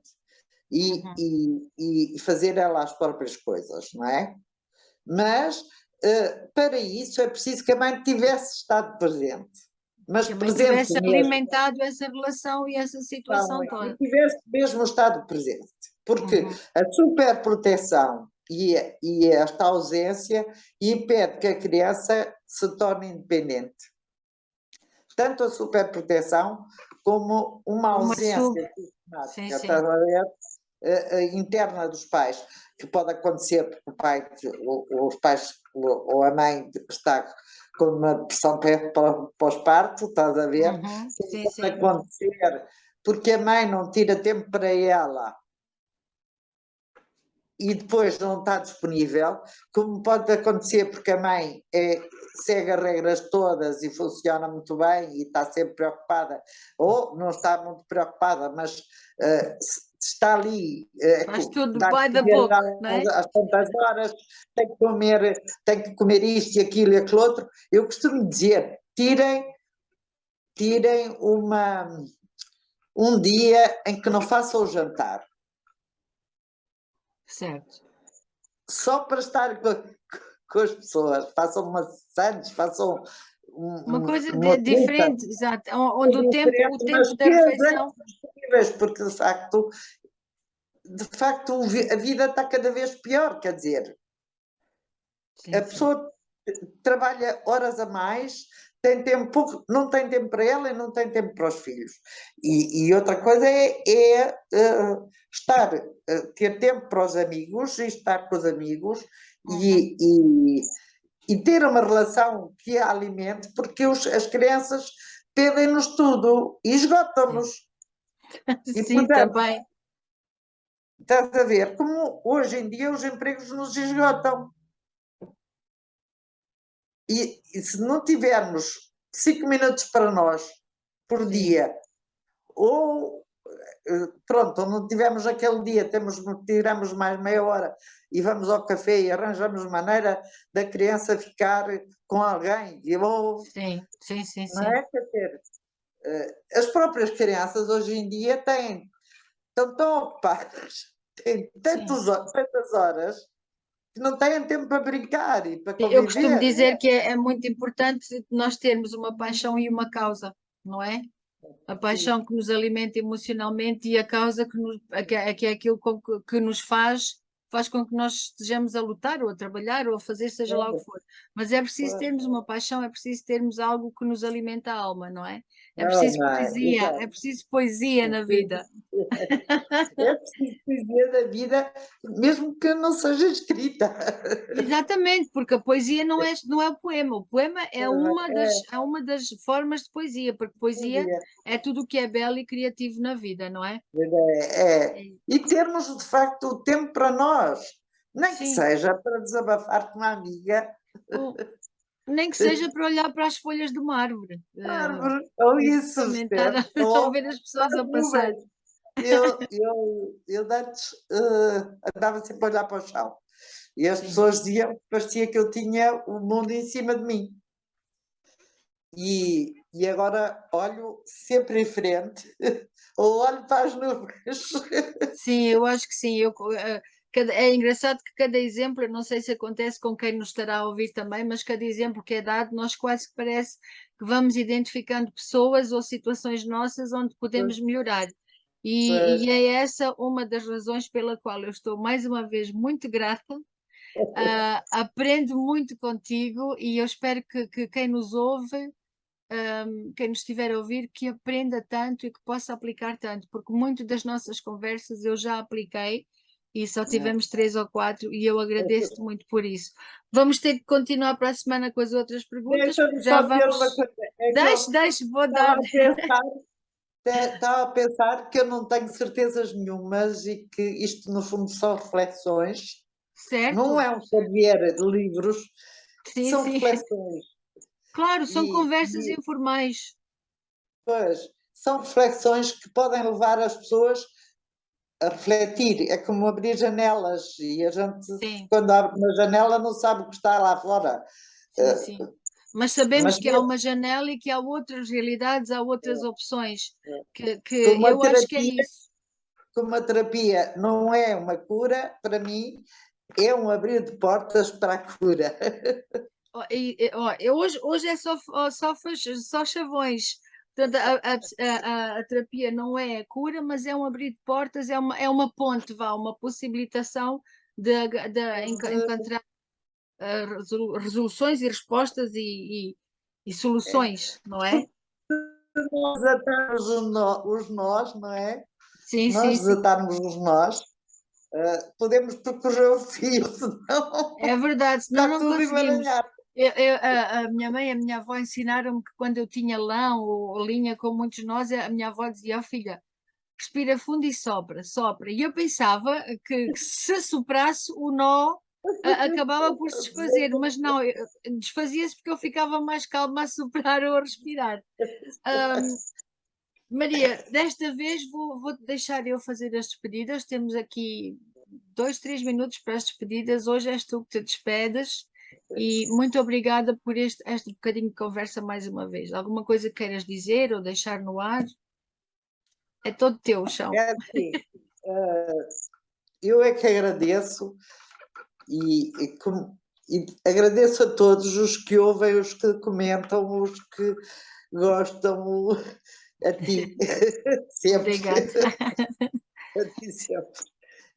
Uhum. e fazer ela as próprias coisas, não é? Mas para isso é preciso que a mãe tivesse estado presente, mas Que a mãe presente tivesse mesmo, alimentado essa relação e essa situação e toda. tivesse mesmo estado presente, porque Uhum. a superproteção e esta ausência impede que a criança se torne independente. Tanto a superproteção como uma Uma sub. ausência Sim, sistemática, sim. estás a ver? Interna dos pais, que pode acontecer porque o pai, os pais ou a mãe está com uma depressão pós-parto, estás a ver? Uhum. Sim, Pode sim. acontecer porque a mãe não tira tempo para ela e depois não está disponível, como pode acontecer porque a mãe segue as regras todas e funciona muito bem e está sempre preocupada, ou não está muito preocupada, mas está ali, Faz tudo dá by de the comer book, não é? às tantas horas, tem que comer isto e aquilo e aquilo outro. Eu costumo dizer, tirem um dia em que não façam o jantar, Certo. só para estar com as pessoas, façam maçãs, façam Uma coisa uma fruta, diferente, exato. Onde é o diferente, mas tempo da que as refeição. disponíveis, porque de facto a vida está cada vez pior, quer dizer, a Sim, sim. pessoa trabalha horas a mais, tem tempo, não tem tempo para ela e não tem tempo para os filhos. E outra coisa ter tempo para os amigos e estar com os amigos Uhum. e ter uma relação que a alimente, porque as crianças pedem-nos tudo e Sim, esgotam-nos. E, sim, portanto, também. estás a ver como hoje em dia os empregos nos esgotam. E se não tivermos 5 minutos para nós por Sim. dia, ou pronto, ou não tivermos aquele dia, tiramos mais meia hora e vamos ao café e arranjamos maneira da criança ficar com alguém, Sim, sim, sim, não sim. é? Quer dizer, as próprias crianças hoje em dia estão tão ocupadas, têm Sim. tantas horas que não têm tempo para brincar e para Eu costumo conviver. dizer que é muito importante nós termos uma paixão e uma causa, não é? A Sim, paixão que nos alimenta emocionalmente e a causa que é aquilo que nos faz com que nós estejamos a lutar ou a trabalhar ou a fazer seja lá o que for. Mas é preciso termos uma paixão, é preciso termos algo que nos alimenta a alma, não é? não, não, É exato. preciso poesia na vida. É preciso viver da vida, mesmo que não seja escrita. Exatamente, porque a poesia não é o poema É, é uma das formas de poesia, porque poesia é tudo o que é belo e criativo na vida, não é? É. e termos de facto o tempo para nós, nem que Sim, seja para desabafar com uma amiga, ou nem que seja para olhar para as folhas de uma árvore, árvore, ou isso, exatamente, estar percebe? a Ou ver as para pessoas as a passar. nuvens. Eu antes andava sempre a olhar para o chão e as Sim. pessoas diziam que parecia que eu tinha o mundo em cima de mim. E agora olho sempre em frente, ou olho para as nuvens. Sim, eu acho que sim. É engraçado que cada exemplo, eu não sei se acontece com quem nos estará a ouvir também, mas cada exemplo que é dado, nós quase que parece que vamos identificando pessoas ou situações nossas onde podemos melhorar. E é essa uma das razões pela qual eu estou mais uma vez muito grata. Aprendo muito contigo e eu espero que quem nos ouve quem nos estiver a ouvir, que aprenda tanto e que possa aplicar tanto, porque muito das nossas conversas eu já apliquei e só tivemos 3 ou 4 e eu agradeço-te muito por isso. Vamos ter que continuar para a semana com as outras perguntas, porque Deixa-me já só dizer vamos... uma coisa. É que eu Deixe, vou estava dar. a pensar, estava a pensar que eu não tenho certezas nenhumas e que isto, no fundo, são reflexões. Não Certo? é um saber de livros, Sim, são sim. reflexões. Claro, são E, conversas e, informais. pois, são reflexões que podem levar as pessoas a refletir. É como abrir janelas e a gente, Sim, quando abre uma janela, não sabe o que está lá fora. sim, sim. Mas sabemos Mas que há uma janela e que há outras realidades, há outras opções, que que uma eu acho que é terapia, isso. que uma terapia não é uma cura, para mim, é um abrir de portas para a cura. Hoje é só chavões. Portanto, a terapia não é a cura, mas é um abrir de portas, é uma ponte, uma possibilitação de encontrar resoluções e respostas e soluções, não é? Nós desatarmos os nós, não é? Sim, sim, Nós sim. desatarmos os nós, podemos percorrer o fio, senão É verdade, senão está não tudo conseguimos. embaralhado. A minha mãe e a minha avó ensinaram-me que quando eu tinha lã ou linha, como muitos de nós, a minha avó dizia: "Ó filha, respira fundo e sopra, sopra." E eu pensava que se soprasse, o nó acabava por se desfazer, mas não, desfazia-se porque eu ficava mais calma a soprar ou a respirar. Ahm, Maria, desta vez vou-te deixar eu fazer as despedidas. Temos aqui 2, 3 minutos para as despedidas. Hoje és tu que te despedes e muito obrigada por este bocadinho de conversa mais uma vez. Alguma coisa que queiras dizer ou deixar no ar? É todo teu, chão. É assim, eu é que agradeço e agradeço a todos os que ouvem, os que comentam, os que gostam, a ti, sempre, Obrigada. a ti sempre.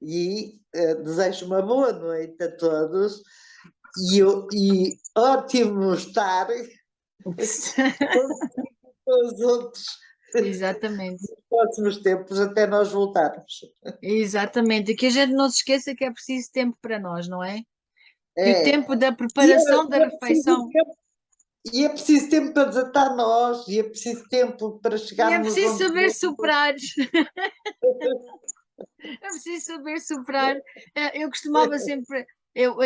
E desejo uma boa noite a todos e ótimo estar com os outros Exatamente. nos próximos tempos até nós voltarmos. Exatamente. E que a gente não se esqueça que é preciso tempo para nós, não é? Que o É, tempo da e preparação da é preciso refeição. tempo, e é preciso tempo para desatar nós, e é preciso tempo para E é chegarmos preciso onde saber queremos. superar. É preciso saber superar. Eu costumava sempre. Eu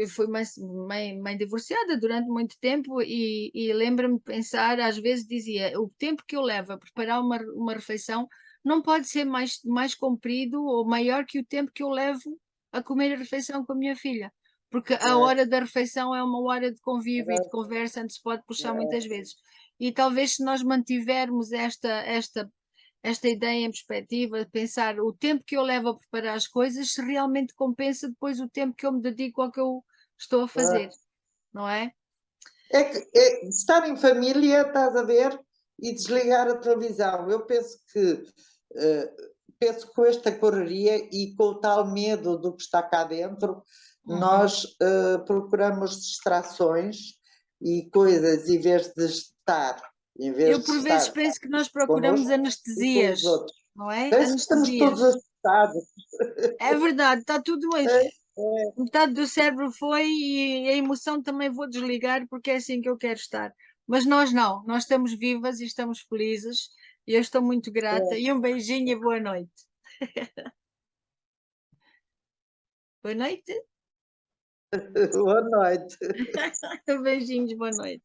fui mãe divorciada durante muito tempo e lembro-me de pensar, às vezes dizia, o tempo que eu levo a preparar uma refeição não pode ser mais comprido ou maior que o tempo que eu levo a comer a refeição com a minha filha. Porque a hora da refeição é uma hora de convívio e de conversa onde se pode puxar muitas vezes. E talvez se nós mantivermos esta ideia em perspectiva, pensar o tempo que eu levo a preparar as coisas, se realmente compensa depois o tempo que eu me dedico ao que eu estou a fazer, não é? É que estar em família, estás a ver, e desligar a televisão. Eu penso que com esta correria e com o tal medo do que está cá dentro, Uhum. nós procuramos distrações e coisas em vez Eu de por vezes estar penso que nós procuramos connosco e com os anestesias, outros. não é? Parece que estamos todos Anestesias. assustados. É verdade, está tudo bem. É, é, Metade do cérebro foi e a emoção também vou desligar porque é assim que eu quero estar. Mas nós não, nós estamos vivas e estamos felizes e eu estou muito grata. E um beijinho e boa noite. Boa noite. boa noite. Beijinhos, boa noite.